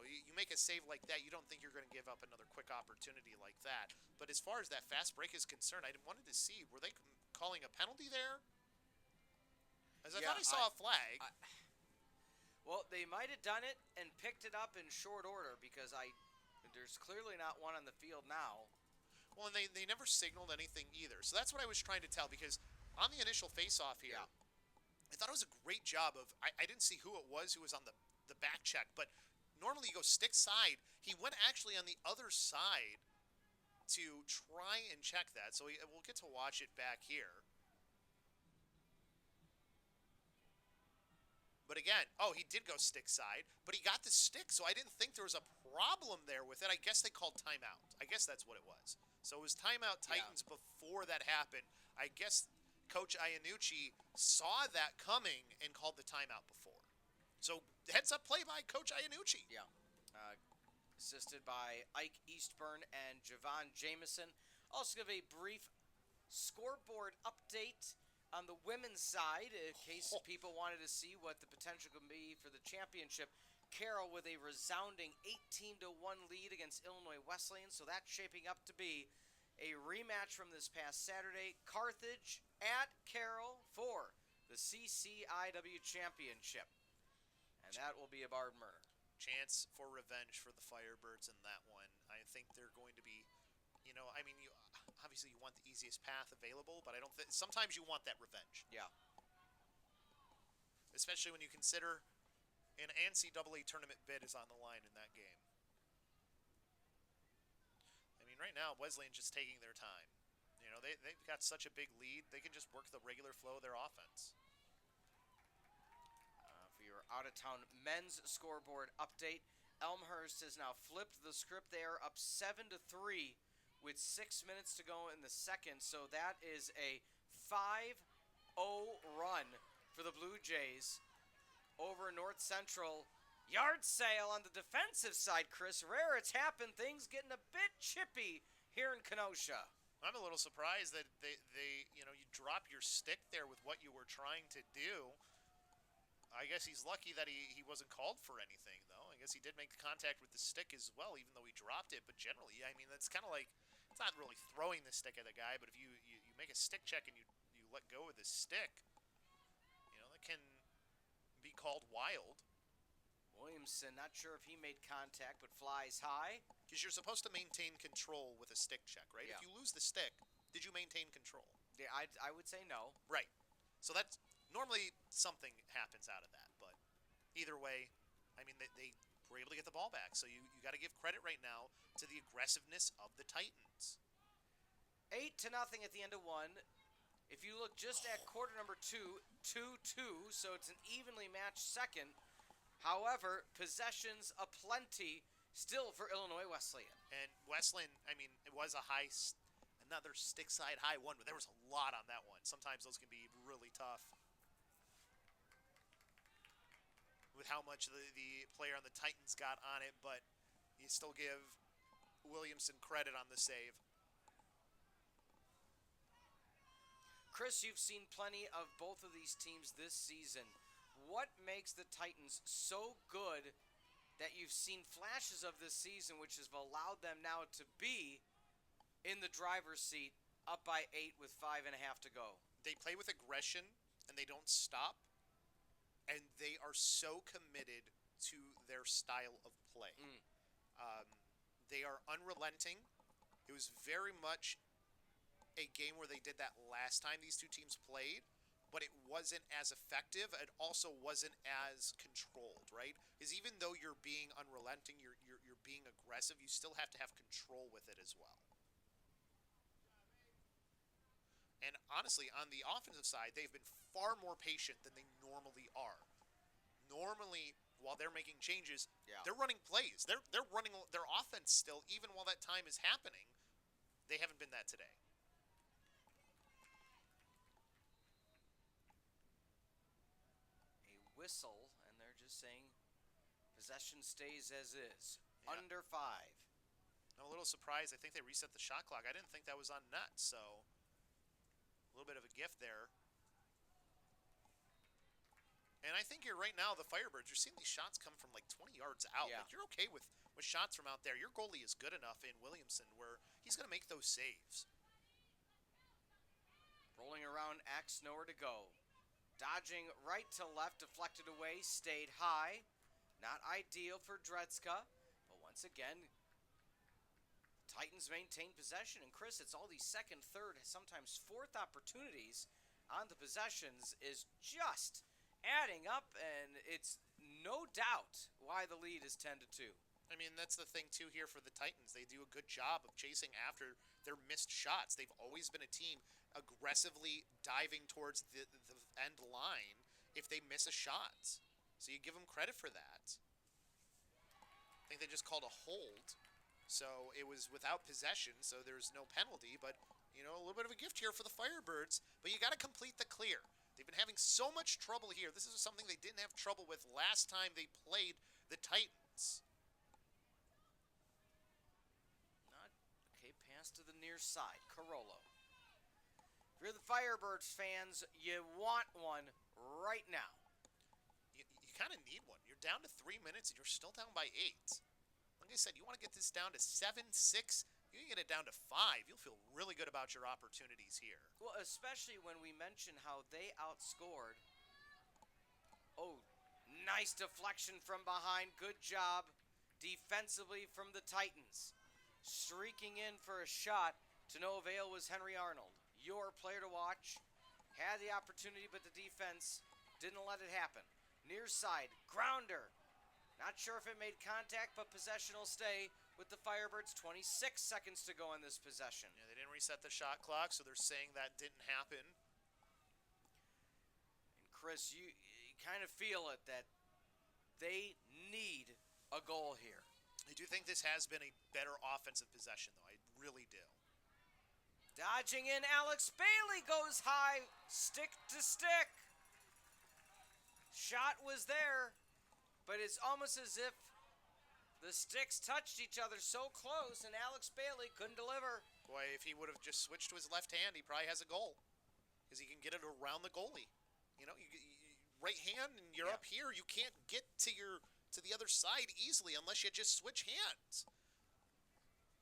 You make a save like that, you don't think you're going to give up another quick opportunity like that. But as far as that fast break is concerned, I wanted to see, were they calling a penalty there? As I thought I saw a flag.
Well, they might have done it and picked it up in short order because there's clearly not one on the field now.
Well, and they never signaled anything either. So that's what I was trying to tell, because on the initial face-off here, I thought it was a great job of, I didn't see who it was who was on the back check, but normally you go stick side. He went actually on the other side to try and check that. So we'll get to watch it back here. But again, he did go stick side, but he got the stick, so I didn't think there was a problem there with it. I guess they called timeout. I guess that's what it was. So it was timeout Titans before that happened. I guess Coach Iannucci saw that coming and called the timeout before. So heads-up play by Coach Iannucci.
Yeah. Assisted by Ike Eastburn and Javon Jameson. Also give a brief scoreboard update on the women's side in case people wanted to see what the potential can be for the championship. Carroll with a resounding 18-1 lead against Illinois Wesleyan, so that's shaping up to be a rematch from this past Saturday. Carthage at Carroll for the CCIW championship, and that will be a barred murder.
Chance for revenge for the Firebirds in that one. I think they're going to be, obviously you want the easiest path available, but I don't think, sometimes you want that revenge.
Yeah.
Especially when you consider an NCAA tournament bid is on the line in that game. I mean, right now, Wesleyan's just taking their time. They've got such a big lead, they can just work the regular flow of their offense.
For your out-of-town men's scoreboard update, Elmhurst has now flipped the script. They are up 7-3 with 6 minutes to go in the second, so that is a 5-0 run for the Blue Jays over North Central. Yard sale on the defensive side, Chris. Rare it's happened. Things getting a bit chippy here in Kenosha.
I'm a little surprised that you drop your stick there with what you were trying to do. I guess he's lucky that he wasn't called for anything, though. I guess he did make the contact with the stick as well, even though he dropped it. But generally, I mean, that's kind of like, it's not really throwing the stick at the guy, but if you make a stick check and you let go of the stick, that can be called wild.
Williamson, not sure if he made contact, but flies high.
Because you're supposed to maintain control with a stick check, right?
Yeah.
If you lose the stick, did you maintain control?
Yeah, I would say no.
Right. So that's normally something happens out of that, but either way, I mean, they were able to get the ball back. So you got to give credit right now to the aggressiveness of the Titans.
8-0 at the end of one. If you look just at quarter number 2, 2-2, so it's an evenly matched second. However, possessions aplenty still for Illinois Wesleyan.
And Wesleyan, I mean, it was another stick side high one, but there was a lot on that one. Sometimes those can be really tough with how much the player on the Titans got on it, but you still give Williamson credit on the save.
Chris, you've seen plenty of both of these teams this season. What makes the Titans so good that you've seen flashes of this season, which has allowed them now to be in the driver's seat, up by 8 with 5.5 to go?
They play with aggression, and they don't stop, and they are so committed to their style of play. They are unrelenting. It was very much a game where they did that last time these two teams played, but it wasn't as effective. It also wasn't as controlled, right? Because even though you're being unrelenting, you're being aggressive, you still have to have control with it as well. And honestly, on the offensive side, they've been far more patient than they normally are. Normally, while they're making changes, they're running plays. They're running their offense still, even while that time is happening. They haven't been that today.
A whistle, and they're just saying possession stays as is.
Yeah.
Under 5.
I'm a little surprised. I think they reset the shot clock. I didn't think that was on net, so a little bit of a gift there. And I think you're right now, the Firebirds, you're seeing these shots come from like 20 yards out.
Yeah.
Like, you're okay with shots from out there. Your goalie is good enough in Williamson where he's going to make those saves.
Rolling around X, nowhere to go. Dodging right to left, deflected away, stayed high. Not ideal for Dredska, but once again, Titans maintain possession. And Chris, it's all these second, third, sometimes fourth opportunities on the possessions is just adding up, and it's no doubt why the lead is 10-2.
I mean, that's the thing, too, here for the Titans. They do a good job of chasing after their missed shots. They've always been a team aggressively diving towards the end line if they miss a shot. So you give them credit for that. I think they just called a hold. So it was without possession, so there's no penalty, but You know, a little bit of a gift here for the Firebirds, but you got to complete the clear. They've been having so much trouble here. This is something they didn't have trouble with last time they played the Titans.
Okay, pass to the near side. Carollo. If you're the Firebirds fans, you want one right now.
You kind of need one. You're down to 3 minutes and you're still down by 8. Like I said, you want to get this down to 7, 6. You can get it down to 5. You'll feel really good about your opportunities here.
Well, especially when we mention how they outscored. Oh, nice deflection from behind. Good job defensively from the Titans. Streaking in for a shot to no avail was Henry Arnold. Your player to watch. Had the opportunity, but the defense didn't let it happen. Near side, grounder. Not sure if it made contact, but possession will stay with the Firebirds. 26 seconds to go on this possession.
Yeah, they didn't reset the shot clock, so they're saying that didn't happen.
And Chris, you kind of feel it that they need a goal here.
I do think this has been a better offensive possession, though. I really do.
Dodging in, Alex Bailey goes high, stick to stick. Shot was there, but it's almost as if the sticks touched each other so close, and Alex Bailey couldn't deliver.
Boy, if he would have just switched to his left hand, he probably has a goal, because he can get it around the goalie. You know, you right hand, and you're up here. You can't get to the other side easily unless you just switch hands.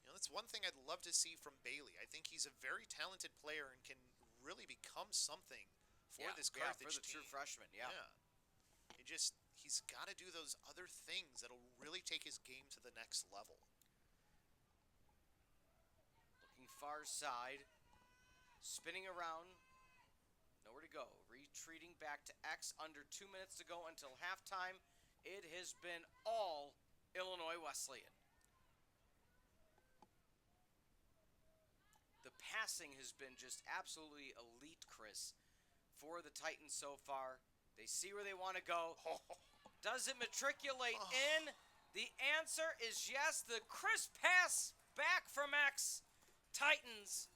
You know, that's one thing I'd love to see from Bailey. I think he's a very talented player and can really become something for this Carthage
for the
team.
true freshman, yeah.
He's got to do those other things that'll really take his game to the next level.
Looking far side, spinning around, nowhere to go. Retreating back to X, under 2 minutes to go until halftime. It has been all Illinois Wesleyan. The passing has been just absolutely elite, Chris, for the Titans so far. They see where they want to go. Does it matriculate in? The answer is yes. The crisp pass back from X. Titans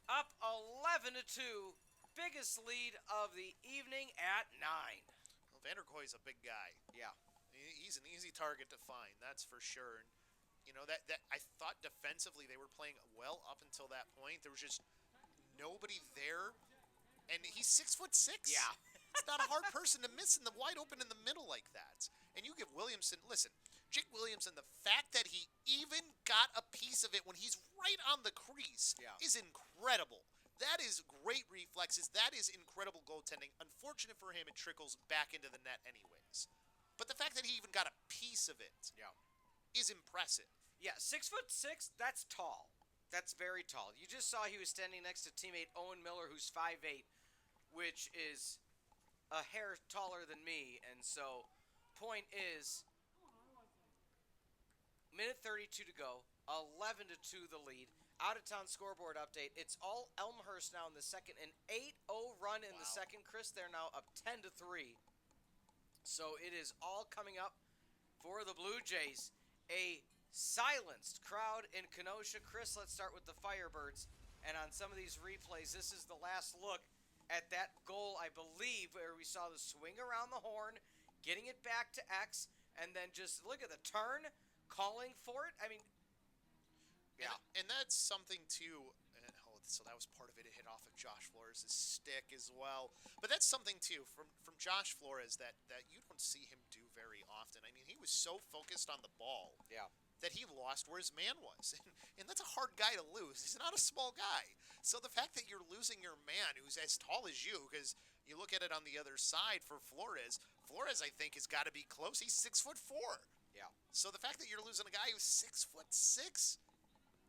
up 11-2. Biggest lead of the evening at 9.
Well, Vanderkooy's a big guy.
Yeah.
He's an easy target to find, that's for sure. And, you know, that I thought defensively they were playing well up until that point. There was just nobody there. And he's 6'6".
Yeah.
It's not a hard person to miss in the wide open in the middle like that. And you give Williamson, listen, Jake Williamson, the fact that he even got a piece of it when he's right on the crease is incredible. That is great reflexes. That is incredible goaltending. Unfortunate for him, it trickles back into the net anyways. But the fact that he even got a piece of it is impressive.
Yeah, 6'6", that's tall. That's very tall. You just saw he was standing next to teammate Owen Miller, who's 5'8", which is a hair taller than me. And so, point is, minute 32 to go, 11-2 the lead. Out-of-town scoreboard update. It's all Elmhurst now in the second. An 8-0 run in the second. Chris, they're now up 10-3. So it is all coming up for the Blue Jays. A silenced crowd in Kenosha. Chris, let's start with the Firebirds. And on some of these replays, this is the last look at that goal, I believe, where we saw the swing around the horn, getting it back to X, and then just look at the turn, calling for it. I mean, yeah.
And that's something, too. So that was part of it. It hit off of Josh Flores' stick as well. But that's something, too, from Josh Flores that you don't see him do very often. I mean, he was so focused on the ball that he lost where his man was. And that's a hard guy to lose. He's not a small guy. So the fact that you're losing your man who's as tall as you, because you look at it on the other side for Flores, I think, has got to be close. He's 6'4".
Yeah.
So the fact that you're losing a guy who's 6'6",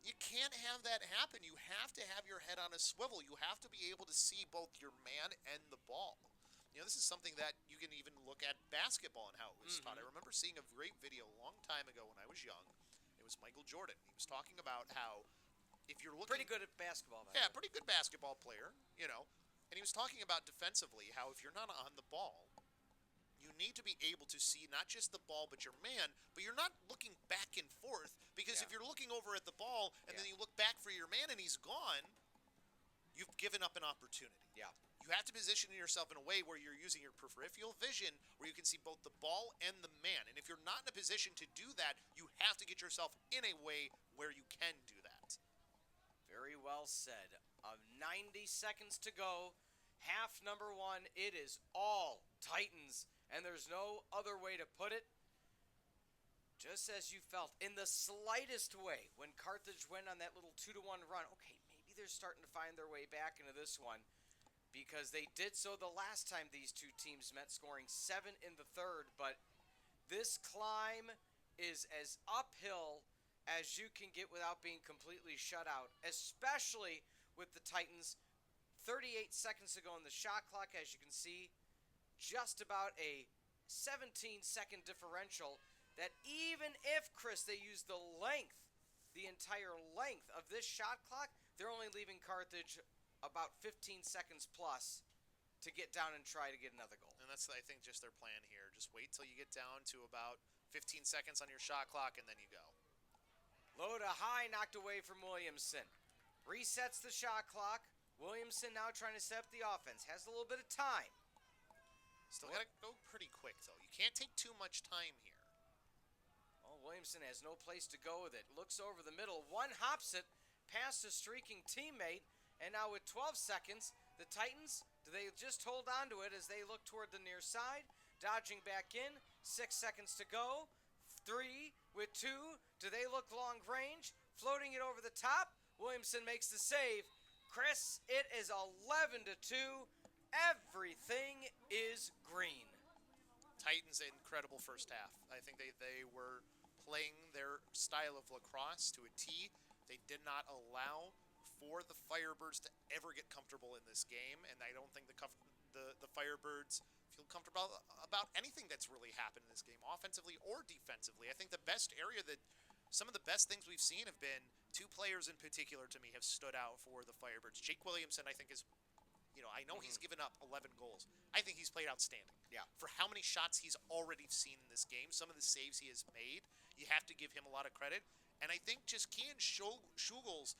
you can't have that happen. You have to have your head on a swivel. You have to be able to see both your man and the ball. You know, this is something that you can even look at basketball and how it was taught. I remember seeing a great video a long time ago when I was young. It was Michael Jordan. He was talking about how if you're looking...
Pretty good at basketball, man.
Yeah, pretty good basketball player, you know. And he was talking about defensively how if you're not on the ball, you need to be able to see not just the ball but your man, but you're not looking back and forth, because if you're looking over at the ball and then you look back for your man and he's gone, you've given up an opportunity.
Yeah.
You have to position yourself in a way where you're using your peripheral vision, where you can see both the ball and the man. And if you're not in a position to do that, you have to get yourself in a way where you can do that.
Very well said. 90 seconds to go. Half number one. It is all Titans, and there's no other way to put it. Just as you felt in the slightest way when Carthage went on that little 2-1 run. Okay, maybe they're starting to find their way back into this one, because they did so the last time these two teams met, scoring 7 in the third. But this climb is as uphill as you can get without being completely shut out, especially with the Titans. 38 seconds to go in the shot clock, as you can see. Just about a 17-second differential that even if, Chris, they use the entire length of this shot clock, they're only leaving Carthage about 15 seconds plus to get down and try to get another goal.
And that's, I think, just their plan here. Just wait till you get down to about 15 seconds on your shot clock, and then you go.
Low to high, knocked away from Williamson. Resets the shot clock. Williamson now trying to set up the offense. Has a little bit of time.
Still got to go pretty quick, though. You can't take too much time here.
Well, Williamson has no place to go with it. Looks over the middle. One hops it past a streaking teammate. And now with 12 seconds, the Titans, do they just hold on to it as they look toward the near side? Dodging back in. 6 seconds to go. 3 with 2. Do they look long range? Floating it over the top. Williamson makes the save. Chris, it is 11-2. Everything is green.
Titans, incredible first half. I think they were playing their style of lacrosse to a T. They did not allow for the Firebirds to ever get comfortable in this game, and I don't think the Firebirds feel comfortable about anything that's really happened in this game, offensively or defensively. I think the best area some of the best things we've seen have been two players in particular to me have stood out for the Firebirds. Jake Williamson, I think, is, I know he's given up 11 goals. I think he's played outstanding.
Yeah.
For how many shots he's already seen in this game, some of the saves he has made, you have to give him a lot of credit. And I think just Kian Schugel's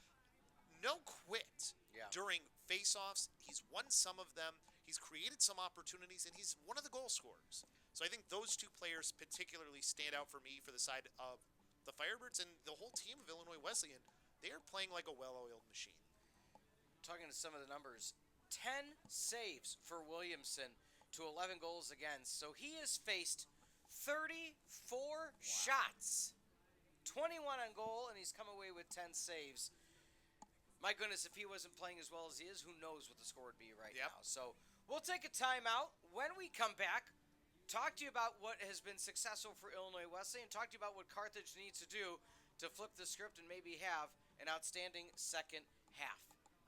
no quit during face-offs. He's won some of them. He's created some opportunities, and he's one of the goal scorers. So I think those two players particularly stand out for me for the side of the Firebirds, and the whole team of Illinois Wesleyan. They are playing like a well-oiled machine.
Talking to some of the numbers, 10 saves for Williamson to 11 goals against. So he has faced 34 shots, 21 on goal, and he's come away with 10 saves. My goodness, if he wasn't playing as well as he is, who knows what the score would be right now. So we'll take a timeout. When we come back, talk to you about what has been successful for Illinois Wesleyan, talk to you about what Carthage needs to do to flip the script and maybe have an outstanding second half.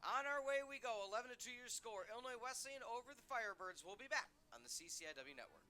On our way we go, 11-2 your score. Illinois Wesleyan over the Firebirds. We'll be back on the CCIW Network.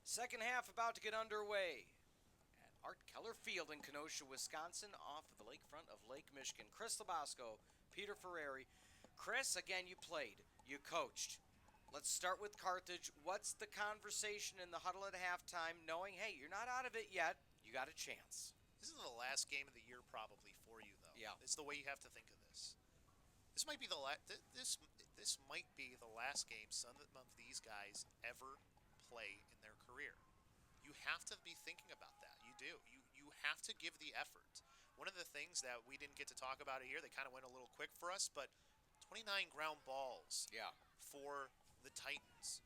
Second half about to get underway at Art Keller Field in Kenosha, Wisconsin, off of the lakefront of Lake Michigan. Chris LoBosco, Peter Ferreri. Chris, again, you played, you coached. Let's start with Carthage. What's the conversation in the huddle at halftime, knowing, hey, you're not out of it yet, you got a chance?
This is the last game of the year probably for you, though.
Yeah.
It's the way you have to think of this. This might be the this might be the last game some of these guys ever play in their career. You have to be thinking about that. You do. You have to give the effort. One of the things that we didn't get to talk about here, they kind of went a little quick for us, but 29 ground balls for the Titans.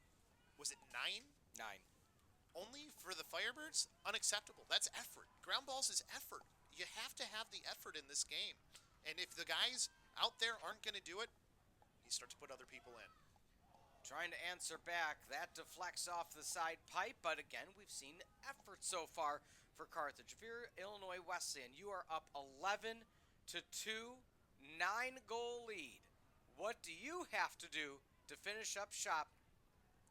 Was it 9?
9.
Only for the Firebirds? Unacceptable. That's effort. Ground balls is effort. You have to have the effort in this game. And if the guys out there aren't going to do it, you start to put other people in.
Trying to answer back. That deflects off the side pipe, but again, we've seen effort so far for Carthage. If you're Illinois Wesleyan, you are up 11-2, 9-goal lead. What do you have to do to finish up shop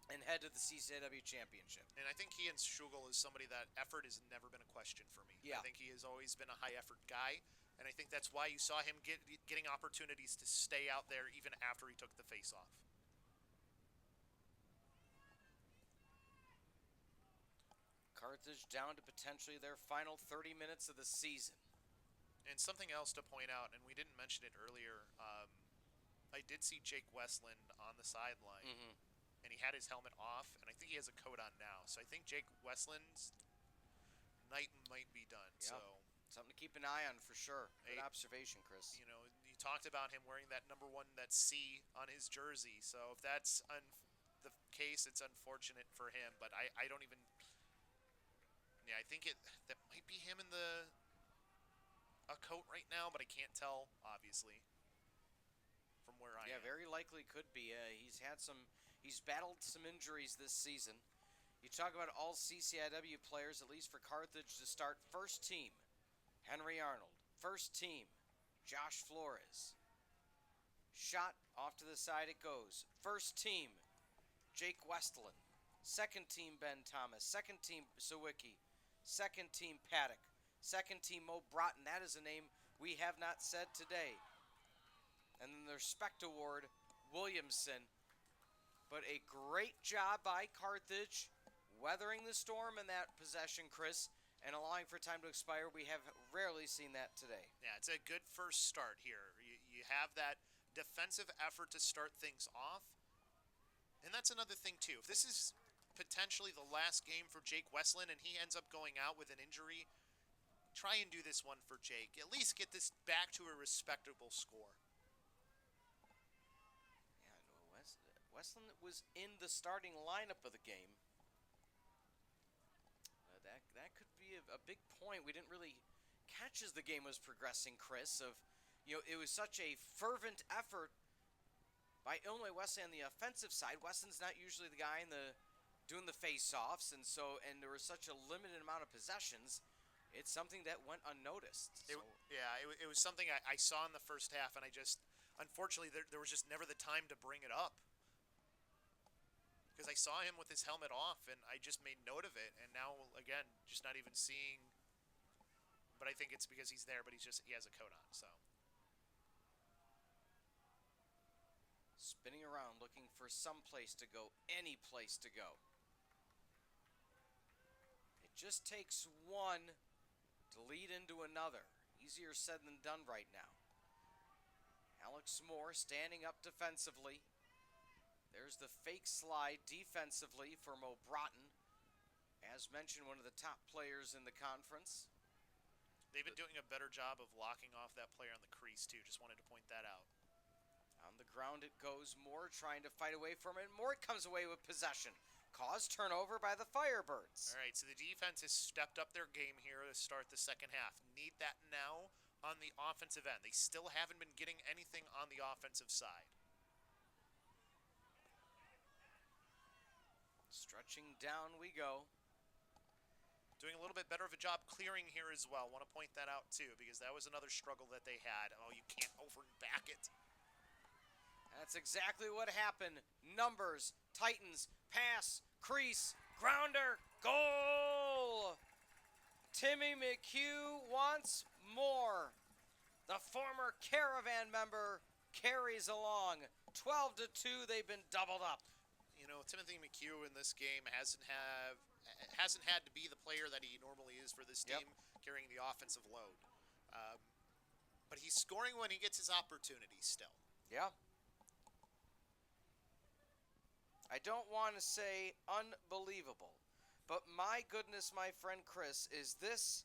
and head to the CCIW championship?
And I think he and Schugel is somebody that effort has never been a question for me.
Yeah.
I think he has always been a high-effort guy, and I think that's why you saw him getting opportunities to stay out there even after he took the face-off.
Carthage down to potentially their final 30 minutes of the season.
And something else to point out, and we didn't mention it earlier, I did see Jake Westland on the sideline, and he had his helmet off, and I think he has a coat on now. So I think Jake Westland's night might be done.
Yep.
So
something to keep an eye on for sure. Good observation, Chris.
You know, you talked about him wearing that number 1, that C on his jersey. So if that's the case, it's unfortunate for him. But I don't even. Yeah, I think that might be him in a coat right now, but I can't tell, obviously, from where I am.
Yeah, very likely could be. He's battled some injuries this season. You talk about all CCIW players, at least for Carthage to start. First team, Henry Arnold. First team, Josh Flores. Shot off to the side it goes. First team, Jake Westland. Second team, Ben Thomas. Second team, Sawicki. Second team, Paddock. Second team, Mo Broughton. That is a name we have not said today. And then the Respect Award, Williamson. But a great job by Carthage, weathering the storm in that possession, Chris, and allowing for time to expire. We have rarely seen that today.
Yeah, it's a good first start here. You have that defensive effort to start things off. And that's another thing, too. If this is potentially the last game for Jake Westland and he ends up going out with an injury, try and do this one for Jake. At least get this back to a respectable score.
Westland was in the starting lineup of the game. That could be a big point. We didn't really catch as the game was progressing, Chris. It was such a fervent effort by Illinois Wesleyan on the offensive side. Weston's not usually the guy doing the face-offs, and there was such a limited amount of possessions. It's something that went unnoticed.
It was something I saw in the first half, and unfortunately, there was just never the time to bring it up. Because I saw him with his helmet off, and I just made note of it, and now, again, just not even seeing. But I think it's because he's there, but he has a coat on, so.
Spinning around, looking for some place to go, any place to go. It just takes one to lead into another. Easier said than done right now. Alex Moore standing up defensively. There's the fake slide defensively for Mo Broughton. As mentioned, one of the top players in the conference.
They've been doing a better job of locking off that player on the crease, too. Just wanted to point that out.
On the ground it goes. Moore trying to fight away from it. Moore comes away with possession. Caused turnover by the Firebirds.
All right, so the defense has stepped up their game here to start the second half. Need that now on the offensive end. They still haven't been getting anything on the offensive side.
Stretching down we go.
Doing a little bit better of a job clearing here as well. Want to point that out too, because that was another struggle that they had. Oh, you can't over and back it.
That's exactly what happened. Numbers, Titans, pass, crease, Grounder, goal! Timmy McHugh wants more. The former Caravan member carries along. 12-2, they've been doubled up.
You know, Timothy McHugh in this game hasn't had to be the player that he normally is for this team, carrying the offensive load. But he's scoring when he gets his opportunities still.
Yeah. I don't want to say unbelievable, but my goodness, my friend Chris, is this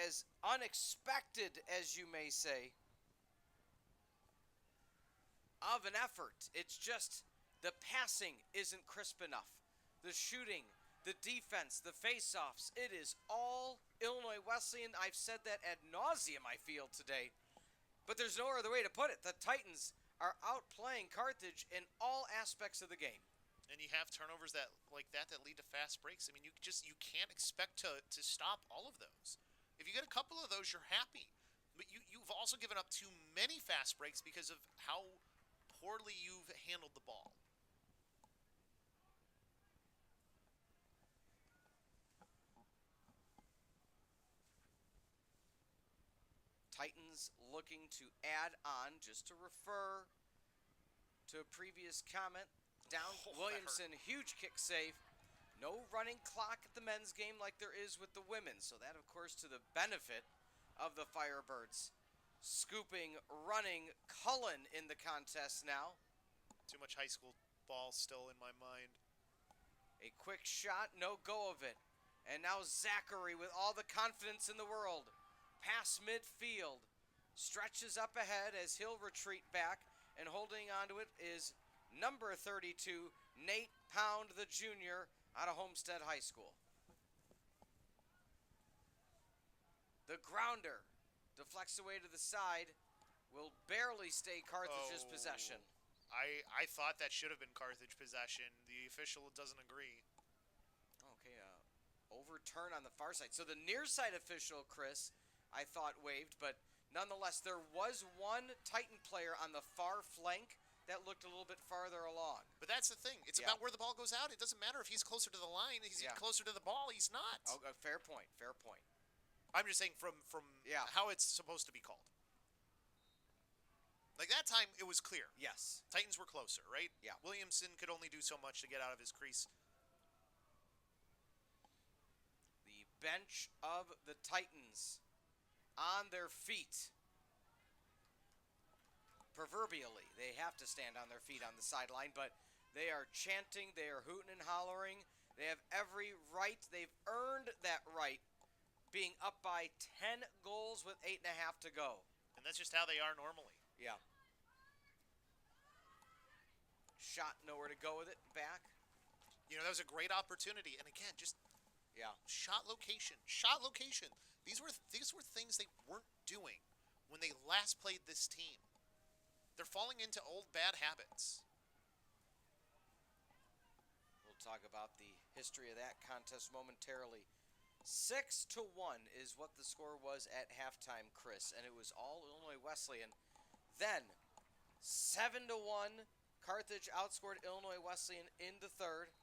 as unexpected as you may say of an effort? It's just the passing isn't crisp enough. The shooting, the defense, the face-offs, it is all Illinois Wesleyan. I've said that ad nauseum, I feel, today. But there's no other way to put it. The Titans are outplaying Carthage in all aspects of the game.
And you have turnovers that lead to fast breaks. I mean, you can't expect to stop all of those. If you get a couple of those, you're happy. But you've also given up too many fast breaks because of how poorly you've handled the ball.
Titans looking to add on, just to refer to a previous comment. Down Williamson, huge kick save. No running clock at the men's game like there is with the women. So that, of course, to the benefit of the Firebirds. Scooping, running, Cullen in the contest now.
Too much high school ball still in my mind.
A quick shot, no go of it. And now Zachary with all the confidence in the world. Past midfield. Stretches up ahead as he'll retreat back. And holding onto it is number 32, Nate Pound, the junior, out of Homestead High School. The grounder deflects away to the side. Will barely stay Carthage's possession.
I thought that should have been Carthage possession. The official doesn't agree.
Okay, overturn on the far side. So the near side official, Chris, I thought waved, but nonetheless, there was one Titan player on the far flank that looked a little bit farther along.
But that's the thing. It's about where the ball goes out. It doesn't matter if he's closer to the line. He's closer to the ball. He's not.
Oh, fair point. Fair point.
I'm just saying from how it's supposed to be called. Like that time, it was clear.
Yes.
Titans were closer, right?
Yeah.
Williamson could only do so much to get out of his crease.
The bench of the Titans on their feet. Proverbially, they have to stand on their feet on the sideline, but they are chanting, they are hooting and hollering. They have every right. They've earned that right, being up by 10 goals with 8.5 to go.
And that's just how they are normally.
Yeah. Shot, nowhere to go with it. Back.
You know, that was a great opportunity. And again, just shot location. Shot location. These were things they weren't doing when they last played this team. They're falling into old bad habits.
We'll talk about the history of that contest momentarily. 6-1 is what the score was at halftime, Chris, and it was all Illinois Wesleyan. Then 7-1, Carthage outscored Illinois Wesleyan in the third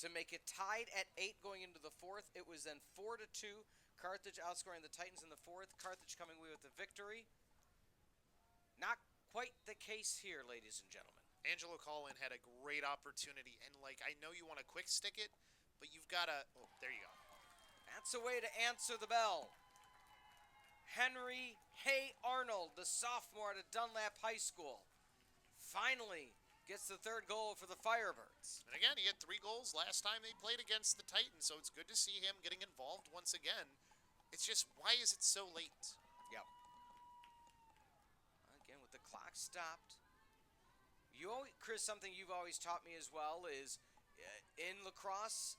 to make it tied at 8 going into the fourth. It was then 4-2, Carthage outscoring the Titans in the fourth. Carthage coming away with the victory. Not quite the case here, ladies and gentlemen.
Angelo Collin had a great opportunity, and I know you want to quick stick it, but you've got to. Oh, there you go.
That's a way to answer the bell. Henry Hay Arnold, the sophomore at Dunlap High School, finally gets the third goal for the Firebirds.
And again, he had 3 goals last time they played against the Titans, so it's good to see him getting involved once again. It's just, why is it so late?
Yep. Again, with the clock stopped. Chris, something you've always taught me as well is in lacrosse,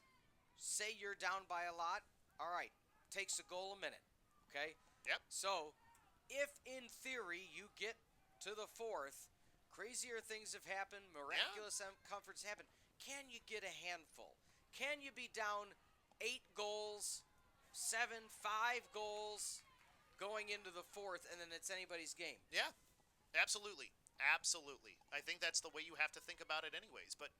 say you're down by a lot. All right, takes a goal a minute, okay?
Yep.
So, if in theory you get to the fourth, crazier things have happened, miraculous comforts happen. Can you get a handful? Can you be down 8 goals, 7, 5 goals going into the fourth, and then it's anybody's game?
Yeah, absolutely. Absolutely. I think that's the way you have to think about it anyways. But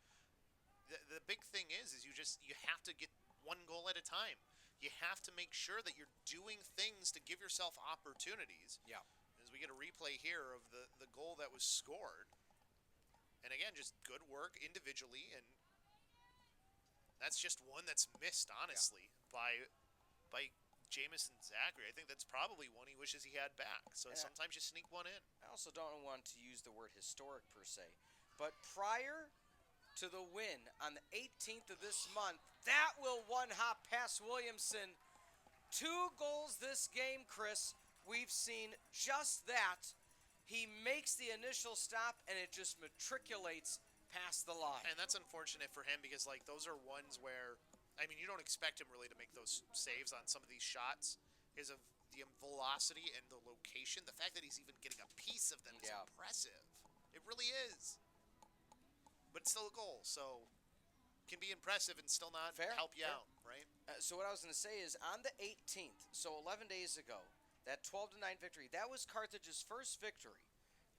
the big thing is you have to get one goal at a time. You have to make sure that you're doing things to give yourself opportunities.
Yeah.
As we get a replay here of the goal that was scored. And again, just good work individually, and that's just one that's missed, honestly, by Jamison Zachary. I think that's probably one he wishes he had back. So sometimes you sneak one in.
I also don't want to use the word historic per se, but prior to the win on the 18th of this month, that will one hop past Williamson. 2 goals this game, Chris. We've seen just that. He makes the initial stop, and it just matriculates past the line.
And that's unfortunate for him because, like, those are ones where, I mean, you don't expect him really to make those saves on some of these shots because of the velocity and the location. The fact that he's even getting a piece of them is impressive. It really is. But it's still a goal, so can be impressive and still not help you out, right?
So what I was going to say is on the 18th, so 11 days ago, that 12-9 victory, that was Carthage's first victory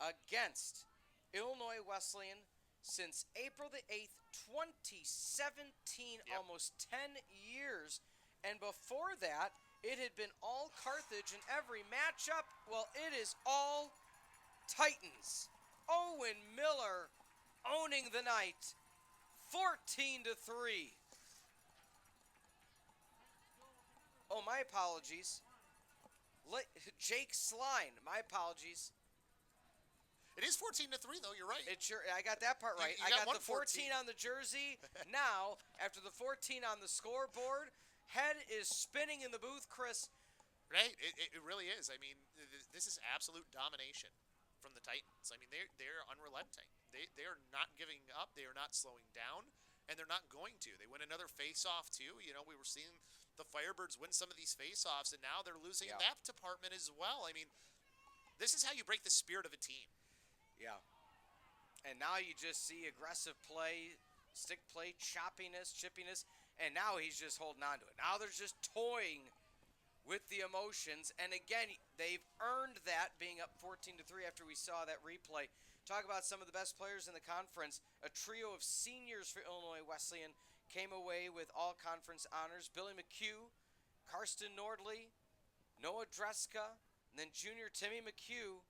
against Illinois Wesleyan since April the 8th, 2017, almost 10 years. And before that, it had been all Carthage in every matchup. Well, it is all Titans. Owen Miller owning the night, 14-3. Oh, my apologies. Jake Sline, my apologies.
It is 14-3, though. You're right.
I got that part right. I got the 14
14
on the jersey. Now, after the 14 on the scoreboard, head is spinning in the booth, Chris.
Right. It really is. I mean, this is absolute domination from the Titans. I mean, they're unrelenting. They are not giving up. They are not slowing down, and they're not going to. They win another face-off, too. You know, we were seeing the Firebirds win some of these face-offs, and now they're losing in that department as well. I mean, this is how you break the spirit of a team.
Yeah. And now you just see aggressive play, stick play, choppiness, chippiness, and now he's just holding on to it. Now they're just toying with the emotions, and again, they've earned that being up 14-3 after we saw that replay. Talk about some of the best players in the conference. A trio of seniors for Illinois Wesleyan came away with all-conference honors. Billy McHugh, Karsten Nordley, Noah Dreska, and then junior Timmy McHugh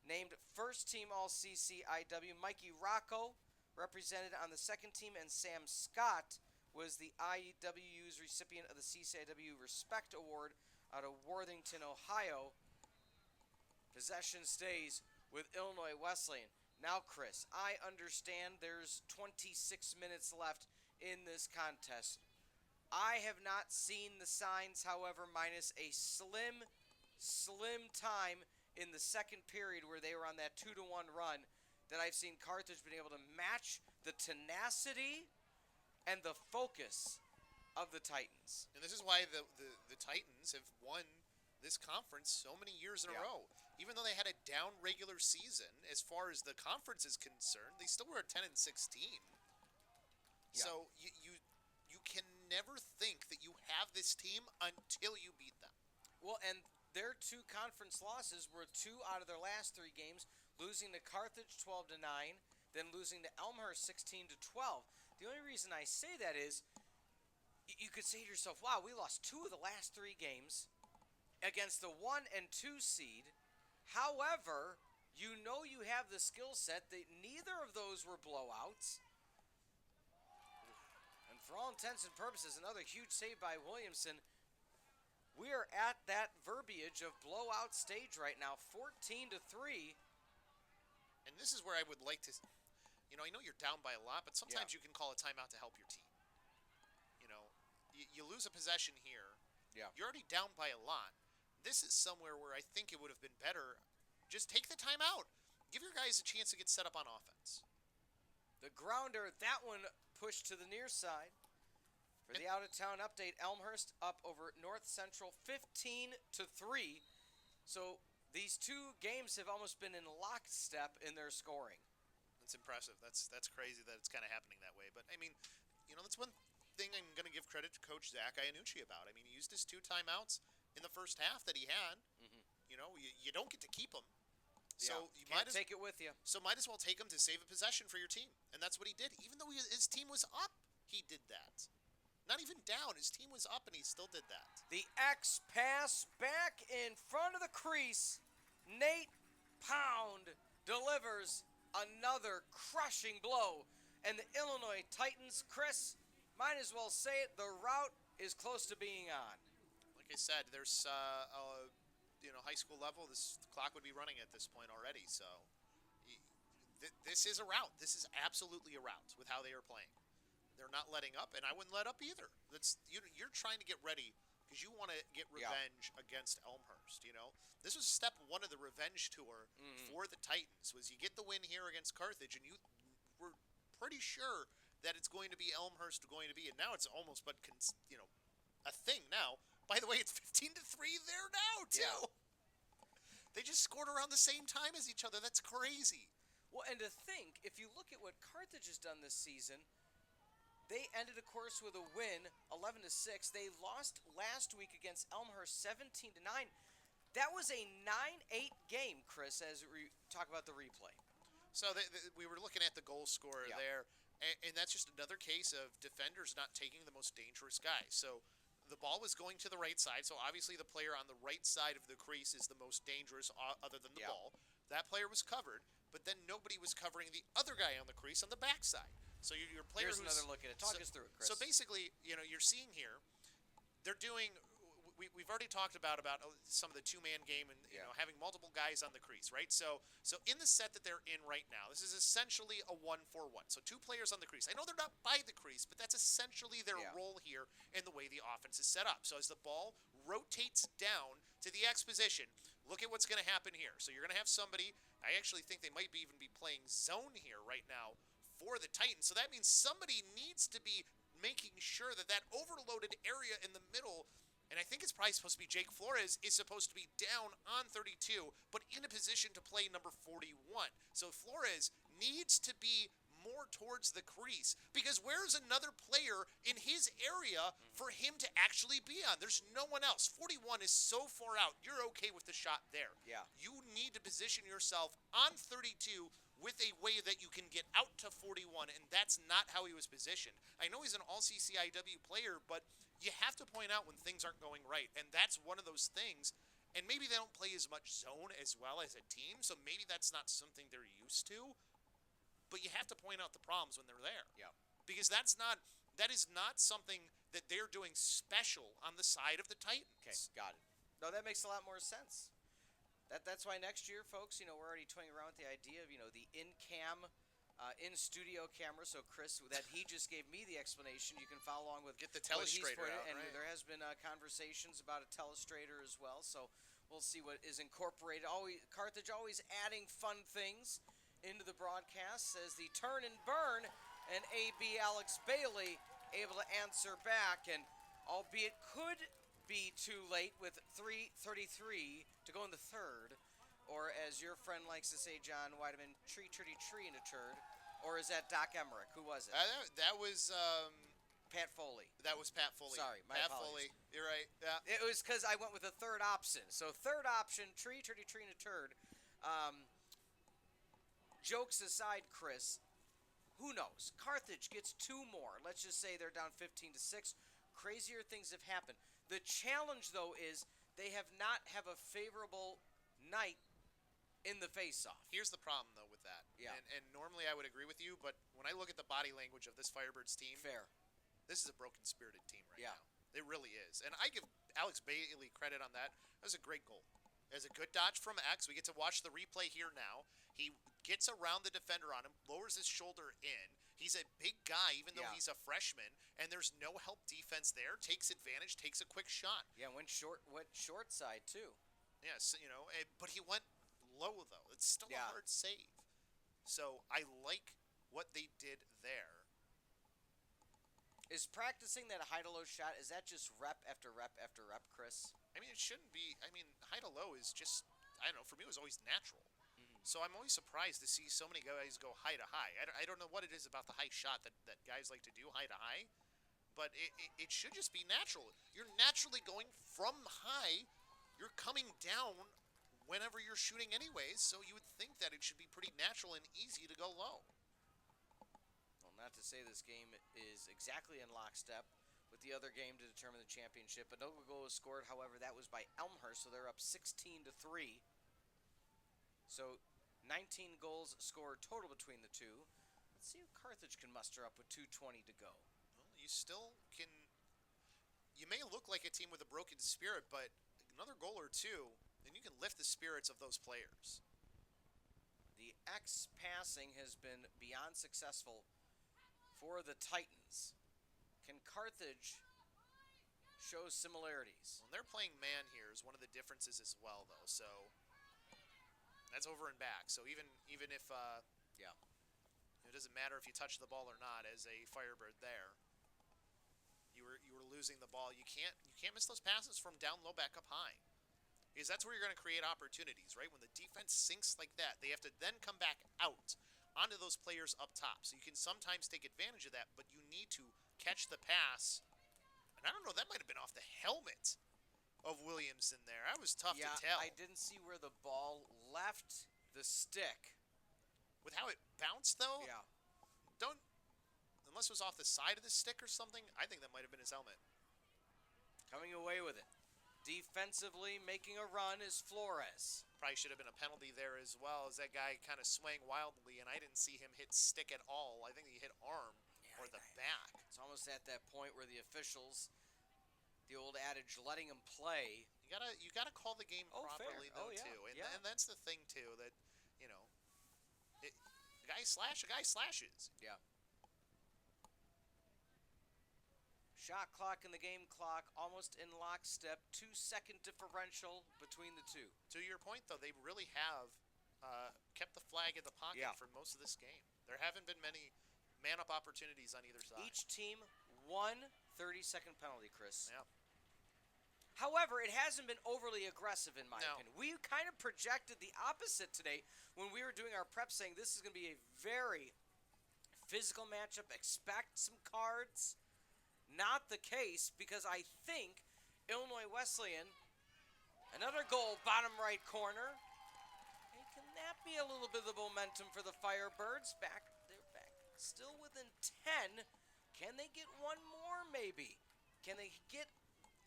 named first-team All-CCIW. Mikey Rocco represented on the second team, and Sam Scott was the IWU's recipient of the CCIW Respect Award out of Worthington, Ohio. Possession stays with Illinois Wesleyan. Now, Chris, I understand there's 26 minutes left in this contest. I have not seen the signs, however, minus a slim time in the second period where they were on that 2-1 run, that I've seen Carthage been able to match the tenacity and the focus of the Titans.
And this is why the Titans have won this conference so many years in a row. Even though they had a down regular season, as far as the conference is concerned, they still were at 10-16. Yeah. So you can never think that you have this team until you beat them.
Well, and their 2 conference losses were 2 out of their last 3 games, losing to Carthage 12-9, then losing to Elmhurst 16-12. The only reason I say that is you could say to yourself, wow, we lost 2 of the last 3 games against the 1 and 2 seed. However, you know you have the skill set that neither of those were blowouts. And for all intents and purposes, another huge save by Williamson. We are at that verbiage of blowout stage right now, 14-3.
And this is where I would like to, I know you're down by a lot, but sometimes you can call a timeout to help your team. You lose a possession here.
Yeah.
You're already down by a lot. This is somewhere where I think it would have been better. Just take the timeout. Give your guys a chance to get set up on offense.
The grounder, that one pushed to the near side. For the out-of-town update, Elmhurst up over North Central 15-3. So these 2 games have almost been in lockstep in their scoring.
That's impressive. That's crazy that it's kind of happening that way. But, I mean, that's one thing I'm going to give credit to Coach Zach Iannucci about. I mean, he used his 2 timeouts in the first half that he had.
Mm-hmm.
You don't get to keep them. So
yeah.
you
Can't
might as
take it with you.
might as well take him to save a possession for your team, and that's what he did. Even though his team was up, he did that. Not even down, his team was up, and he still did that.
The X pass back in front of the crease. Nate Pound delivers another crushing blow, and the Illinois Titans, Chris, might as well say it, the route is close to being on.
Like I said, there's high school level. This clock would be running at this point already. So this is a route. This is absolutely a route with how they are playing. They're not letting up, and I wouldn't let up either. You're trying to get ready because you want to get revenge against Elmhurst. This was step one of the revenge tour for the Titans. Was you get the win here against Carthage, and you were pretty sure that it's going to be Elmhurst going to be, and now it's almost but a thing now. By the way, it's 15-3 there now too.
Yeah.
They just scored around the same time as each other. That's crazy.
Well, and to think, if you look at what Carthage has done this season, they ended, of course, with a win, 11-6. They lost last week against Elmhurst, 17-9. That was a 9-8 game, Chris, as we talk about the replay.
So we were looking at the goal scorer there, and that's just another case of defenders not taking the most dangerous guys. So the ball was going to the right side, so obviously the player on the right side of the crease is the most dangerous other than the ball. That player was covered, but then nobody was covering the other guy on the crease on the backside. So your player
Here's another look at it. Talk us through it, Chris.
So basically, you're seeing here, they're doing. We've already talked about some of the two-man game and having multiple guys on the crease, right? So in the set that they're in right now, this is essentially a 1-4-1. So two players on the crease. I know they're not by the crease, but that's essentially their role here in the way the offense is set up. So as the ball rotates down to the X position, look at what's going to happen here. So you're going to have somebody. I actually think they might even be playing zone here right now for the Titans. So that means somebody needs to be making sure that overloaded area in the middle. And I think it's probably supposed to be Jake Flores is supposed to be down on 32, but in a position to play number 41. So Flores needs to be more towards the crease because where's another player in his area for him to actually be on? There's no one else. 41 is so far out. You're okay with the shot there.
Yeah. You
need to position yourself on 32 with a way that you can get out to 41, and that's not how he was positioned. I know he's an all-CCIW player, but you have to point out when things aren't going right, and that's one of those things. And maybe they don't play as much zone as well as a team, so maybe that's not something they're used to. But you have to point out the problems when they're there.
Yeah.
Because that is not something that they're doing special on the side of the Titans.
Okay, got it. No, that makes a lot more sense. That's why next year, folks, we're already toying around with the idea of, the in-cam, in-studio camera. So, Chris, that he just gave me the explanation. You can follow along with
get the telestrator out,
and
right?
there has been conversations about a telestrator as well. So we'll see what is incorporated. Carthage always adding fun things into the broadcast as the turn and burn, and AB Alex Bailey able to answer back, and albeit could be too late with 3:33 to go in the third, or as your friend likes to say, John Weideman, tree in a turd, or is that Doc Emmerich? Who was it?
That was
Pat Foley.
That was Pat Foley.
Sorry, my
Pat
apologies.
Foley. You're right. Yeah.
It was because I went with the third option. So third option, tree in a turd. Jokes aside, Chris, who knows? Carthage gets two more. Let's just say they're down 15-6. Crazier things have happened. The challenge, though, is they have not have a favorable night in the face-off.
Here's the problem, though, with that.
Yeah.
And normally I would agree with you, but when I look at the body language of this Firebirds team,
Fair.
This is a broken-spirited team right
Yeah.
now. It really is. And I give Alex Bailey credit on that. That was a great goal. It was a good dodge from X. We get to watch the replay here now. He gets around the defender on him, lowers his shoulder in. He's a big guy, even though he's a freshman, and there's no help defense there. Takes advantage, takes a quick shot.
Yeah, went short side, too.
Yes, but he went low, though. It's still a hard save. So I like what they did there.
Is practicing that high-to-low shot, is that just rep after rep after rep, Chris?
I mean, it shouldn't be. I mean, high-to-low is just, I don't know, for me it was always natural. So I'm always surprised to see so many guys go high to high. I don't know what it is about the high shot that guys like to do high to high, but it should just be natural. You're naturally going from high. You're coming down whenever you're shooting anyways, so you would think that it should be pretty natural and easy to go low.
Well, not to say this game is exactly in lockstep with the other game to determine the championship. But no goal was scored. However, that was by Elmhurst, so they're up 16-3. So 19 goals scored total between the two. Let's see if Carthage can muster up with 2:20 to go.
Well, you still can. You may look like a team with a broken spirit, but another goal or two, and you can lift the spirits of those players.
The X passing has been beyond successful for the Titans. Can Carthage show similarities?
Well, they're playing man here is one of the differences as well, though. So that's over and back. So even if
Yeah.
it doesn't matter if you touch the ball or not, as a Firebird there, you were losing the ball. You can't miss those passes from down low back up high, because that's where you're going to create opportunities, right? When the defense sinks like that, they have to then come back out onto those players up top. So you can sometimes take advantage of that, but you need to catch the pass. And I don't know, that might have been off the helmet of Williamson there. That was tough to tell.
I didn't see where the ball left the stick.
With how it bounced, though,
Yeah.
unless it was off the side of the stick or something, I think that might have been his helmet.
Coming away with it. Defensively making a run is Flores.
Probably should have been a penalty there as well, as that guy kind of swang wildly, and I didn't see him hit stick at all. I think he hit arm or the back.
It's almost at that point where the officials, the old adage, letting him play.
You gotta call the game properly,
fair.
though,
Yeah.
too. And,
Yeah.
and that's the thing, too, that, a guy slashes.
Yeah. Shot clock and the game clock almost in lockstep. 2-second differential between the two.
To your point, though, they really have kept the flag in the pocket for most of this game. There haven't been many man-up opportunities on either side.
Each team 1 30-second penalty, Chris.
Yep.
However, it hasn't been overly aggressive in my
No.
opinion. We kind of projected the opposite today when we were doing our prep, saying this is going to be a very physical matchup. Expect some cards. Not the case, because I think Illinois Wesleyan, another goal, bottom right corner. And can that be a little bit of the momentum for the Firebirds? They're back, still within 10. Can they get one more, maybe? Can they get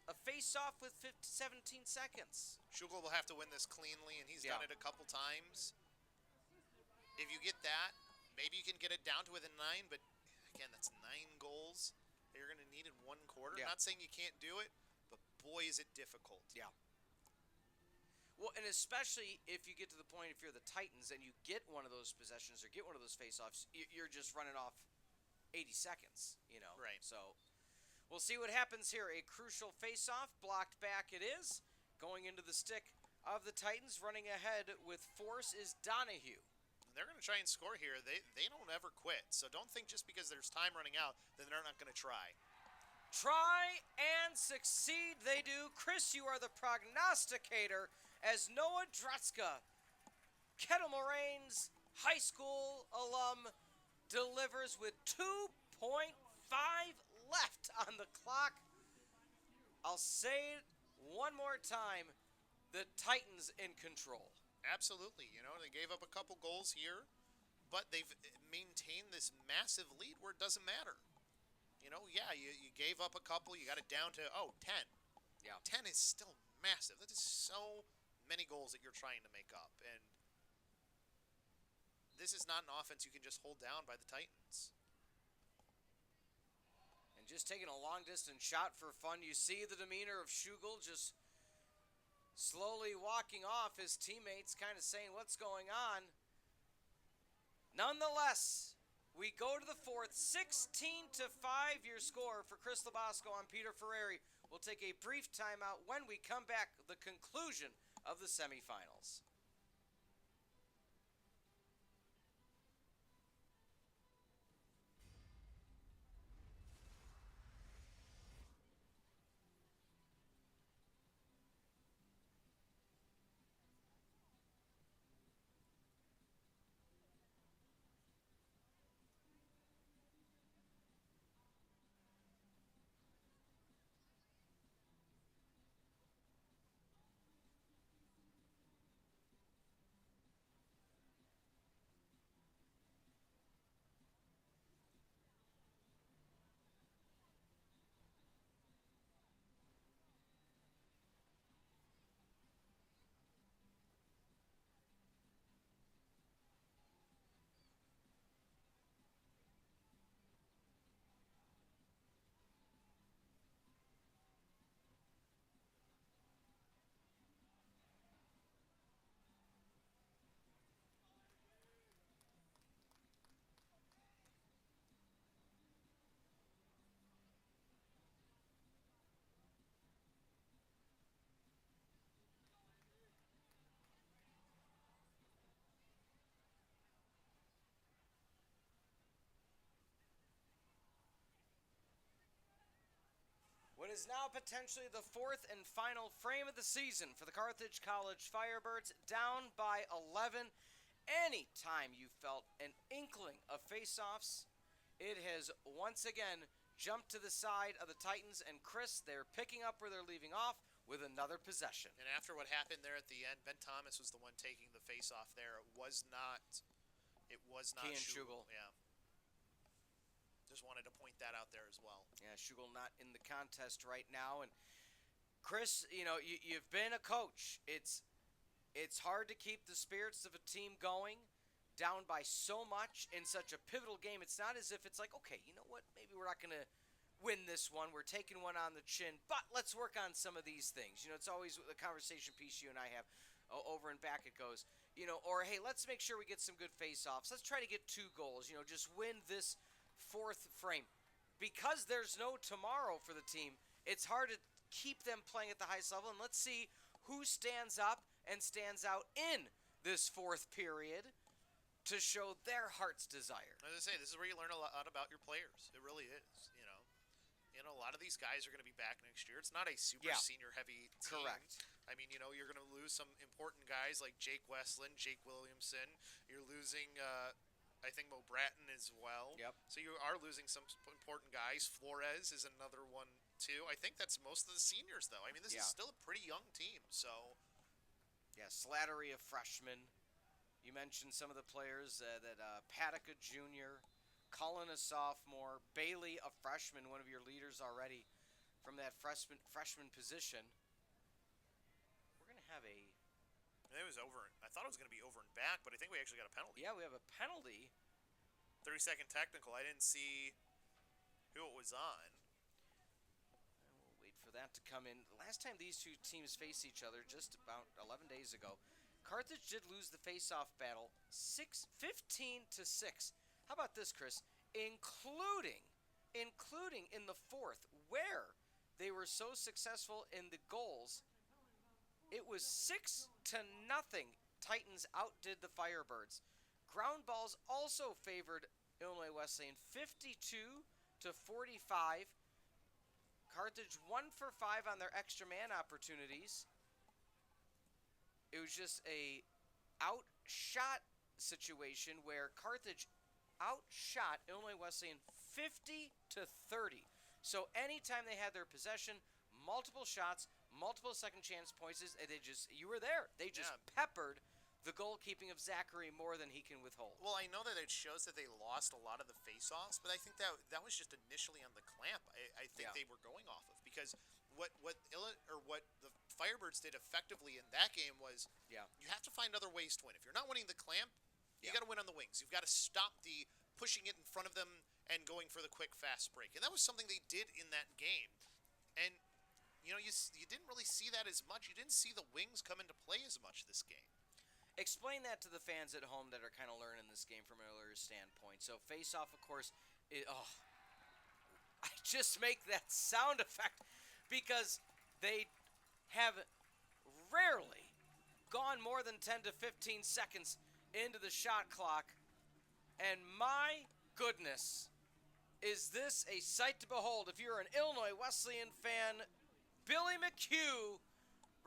a face-off with 17 seconds?
Schugel will have to win this cleanly, and he's done it a couple times. If you get that, maybe you can get it down to within 9, but again, that's 9 goals that you're going to need in one quarter.
Yeah.
Not saying you can't do it, but boy, is it difficult.
Yeah. Well, and especially if you get to the point, if you're the Titans and you get one of those possessions or get one of those face-offs, you're just running off 80 seconds,
Right.
So we'll see what happens here. A crucial face-off, blocked back it is. Going into the stick of the Titans, running ahead with force is Donahue.
They're going to try and score here. They don't ever quit. So don't think just because there's time running out that they're not going to try.
Try and succeed they do. Chris, you are the prognosticator as Noah Dretzka, Kettle Moraines High School alum, delivers with 2.5 left on the clock. I'll say it one more time. The Titans in control.
Absolutely. They gave up a couple goals here, but they've maintained this massive lead where it doesn't matter. You gave up a couple. You got it down to, 10.
Yeah.
10 is still massive. That is so many goals that you're trying to make up. And this is not an offense you can just hold down by the Titans.
And just taking a long-distance shot for fun, you see the demeanor of Schugel just slowly walking off, his teammates kind of saying what's going on. Nonetheless, we go to the fourth, 16-5 your score for Chris LoBosco on Peter Ferreri. We'll take a brief timeout. When we come back, the conclusion of the semifinals. is now potentially the fourth and final frame of the season for the Carthage College Firebirds, down by 11. Anytime you felt an inkling of face-offs, it has once again jumped to the side of the Titans, and Chris, they're picking up where they're leaving off with another possession.
And after what happened there at the end, Ben Thomas was the one taking the face-off there. It was not
Kean
Schugel.
Schugel.
Yeah. Just wanted to point that out there as well.
Yeah, Schugel not in the contest right now. And Chris, you've been a coach. It's hard to keep the spirits of a team going down by so much in such a pivotal game. It's not as if it's like, okay, you know what, maybe we're not going to win this one. We're taking one on the chin, but let's work on some of these things. It's always the conversation piece you and I have. Over and back it goes. Or hey, let's make sure we get some good face-offs. Let's try to get 2 goals. Just win this fourth frame. Because there's no tomorrow for the team, it's hard to keep them playing at the highest level. And let's see who stands up and stands out in this fourth period to show their heart's desire.
As I say, this is where you learn a lot about your players. It really is. A lot of these guys are going to be back next year. It's not a super senior heavy team.
Correct.
I mean, you're going to lose some important guys like Jake Wesleyan, Jake Williamson. You're losing, I think, Mo Bratton as well.
Yep.
So you are losing some important guys. Flores is another one, too. I think that's most of the seniors, though. I mean, this is still a pretty young team, so.
Yeah, Slattery, a freshman. You mentioned some of the players that Paddock, a junior. Cullen, a sophomore. Bailey, a freshman, one of your leaders already from that freshman position. We're going to have a...
It was over. I thought it was going to be over and back, but I think we actually got a penalty.
Yeah, we have a penalty.
30-second technical. I didn't see who it was on.
And we'll wait for that to come in. The last time these two teams faced each other, just about 11 days ago, Carthage did lose the face-off battle 15-6. How about this, Chris? Including in the fourth, where they were so successful in the goals, it was 6-0. Titans outdid the Firebirds. Ground balls also favored Illinois Wesleyan 52-45. Carthage 1 for 5 on their extra man opportunities. It was just a outshot situation where Carthage outshot Illinois Wesleyan 50-30. So anytime they had their possession, multiple shots, multiple second chance points, you were there. They just peppered the goalkeeping of Zachary more than he can withhold.
Well, I know that it shows that they lost a lot of the face-offs, but I think that was just initially on the clamp. I think they were going off of, because what the Firebirds did effectively in that game was you have to find other ways to win. If you're not winning the clamp, you got to win on the wings. You've got to stop the pushing it in front of them and going for the quick, fast break. And that was something they did in that game. And, you didn't really see that as much. You didn't see the wings come into play as much this game.
Explain that to the fans at home that are kind of learning this game from an earlier standpoint. So face-off, of course, I just make that sound effect because they have rarely gone more than 10 to 15 seconds into the shot clock, and my goodness, is this a sight to behold. If you're an Illinois Wesleyan fan, Billy McHugh,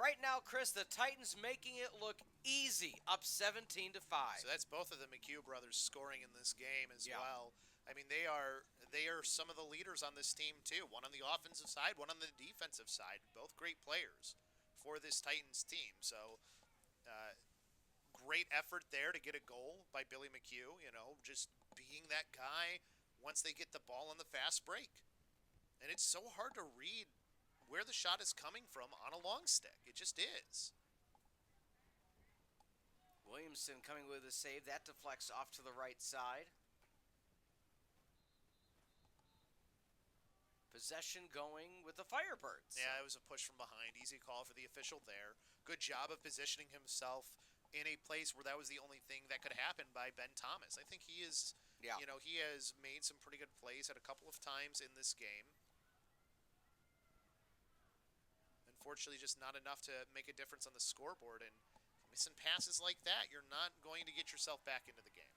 right now, Chris, the Titans making it look easy, up 17-5.
So that's both of the McHugh brothers scoring in this game as well. I mean, they are some of the leaders on this team too. One on the offensive side, one on the defensive side. Both great players for this Titans team. So great effort there to get a goal by Billy McHugh, just being that guy once they get the ball on the fast break. And it's so hard to read where the shot is coming from on a long stick. It just is.
Williamson coming with a save. That deflects off to the right side. Possession going with the Firebirds.
Yeah, it was a push from behind. Easy call for the official there. Good job of positioning himself in a place where that was the only thing that could happen by Ben Thomas. I think he is, he has made some pretty good plays at a couple of times in this game. Unfortunately, just not enough to make a difference on the scoreboard. And missing passes like that, you're not going to get yourself back into the game.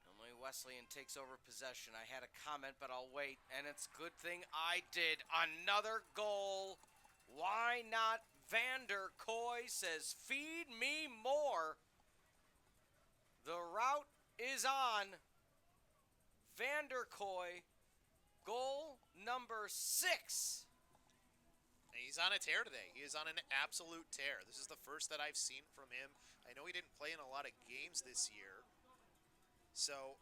Illinois Wesleyan takes over possession. I had a comment, but I'll wait, and it's a good thing I did. Another goal. Why not? Vander Koy says, feed me more. The route is on. Vander Koy, goal number 6.
And he's on a tear today. He is on an absolute tear. This is the first that I've seen from him. I know he didn't play in a lot of games this year. So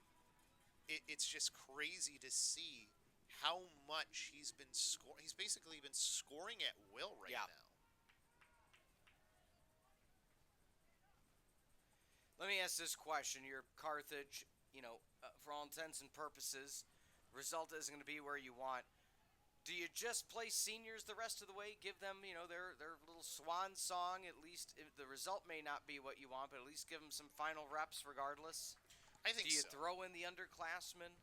it's just crazy to see how much he's been scoring. He's basically been scoring at will right now.
Let me ask this question. You're Carthage, for all intents and purposes, result isn't going to be where you want. Do you just play seniors the rest of the way? Give them, their little swan song. At least if the result may not be what you want, but at least give them some final reps regardless.
I think so.
Do you throw in the underclassmen?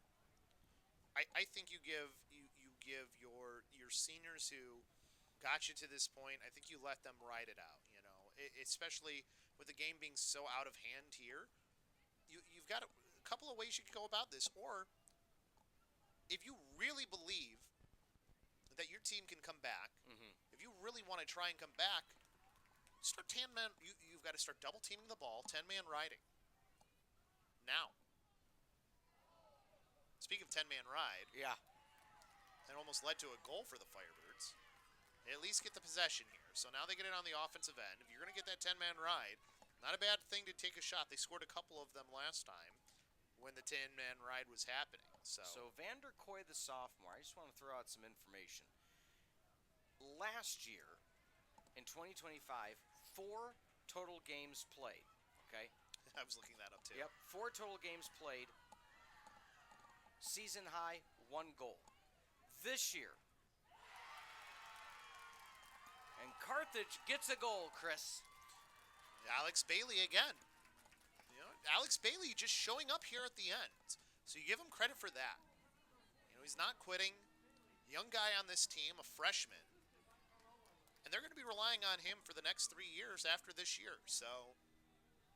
I think you give your seniors who got you to this point. I think you let them ride it out. Especially with the game being so out of hand here, you've got a couple of ways you can go about this. Or if you really believe that your team can come back, if you really want to try and come back, start 10-man. You've got to start double teaming the ball, 10-man riding. Now, speaking of 10-man ride, it almost led to a goal for the Firebirds. They at least get the possession here. So now they get it on the offensive end. If you're going to get that 10-man ride, not a bad thing to take a shot. They scored a couple of them last time when the 10-man ride was happening. So
Vander Koy, the sophomore, I just want to throw out some information. Last year, in 2025, 4 total games played, okay?
I was looking that up too.
Yep, 4 total games played. Season high, 1 goal. This year, and Carthage gets a goal, Chris.
Alex Bailey again. Alex Bailey just showing up here at the end. So you give him credit for that. He's not quitting. Young guy on this team, a freshman. And they're going to be relying on him for the next 3 years after this year. So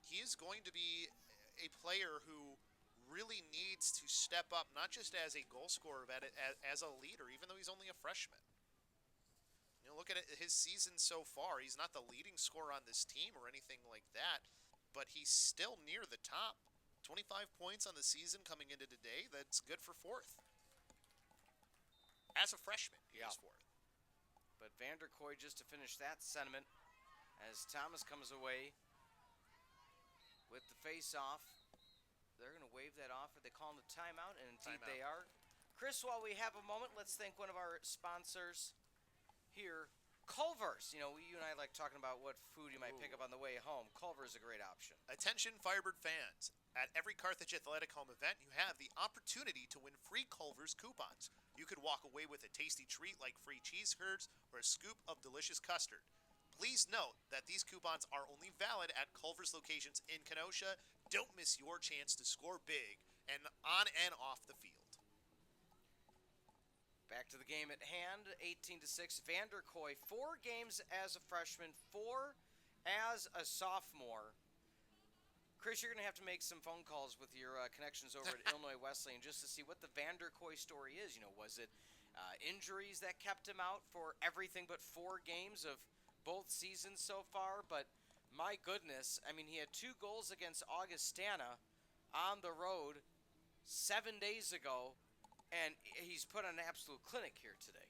he is going to be a player who really needs to step up, not just as a goal scorer, but as a leader, even though he's only a freshman. Look at his season so far. He's not the leading scorer on this team or anything like that, but he's still near the top. 25 points on the season coming into today. That's good for 4th. As a freshman, he was 4th.
But Vander Koy, just to finish that sentiment, as Thomas comes away with the face-off. They're going to wave that off. Are they calling a timeout? And indeed they are. Chris, while we have a moment, let's thank one of our sponsors here, Culver's. You and I like talking about what food you might pick up on the way home. Culver's is a great option.
Attention Firebird fans. At every Carthage Athletic home event, you have the opportunity to win free Culver's coupons. You could walk away with a tasty treat like free cheese curds or a scoop of delicious custard. Please note that these coupons are only valid at Culver's locations in Kenosha. Don't miss your chance to score big and on and off the field.
Back to the game at hand, 18-6. Vander Koy, 4 games as a freshman, 4 as a sophomore. Chris, you're going to have to make some phone calls with your connections over at Illinois Wesleyan just to see what the Vander Koy story is. Was it injuries that kept him out for everything but 4 games of both seasons so far? But my goodness, he had 2 goals against Augustana on the road 7 days ago. And he's put on an absolute clinic here today.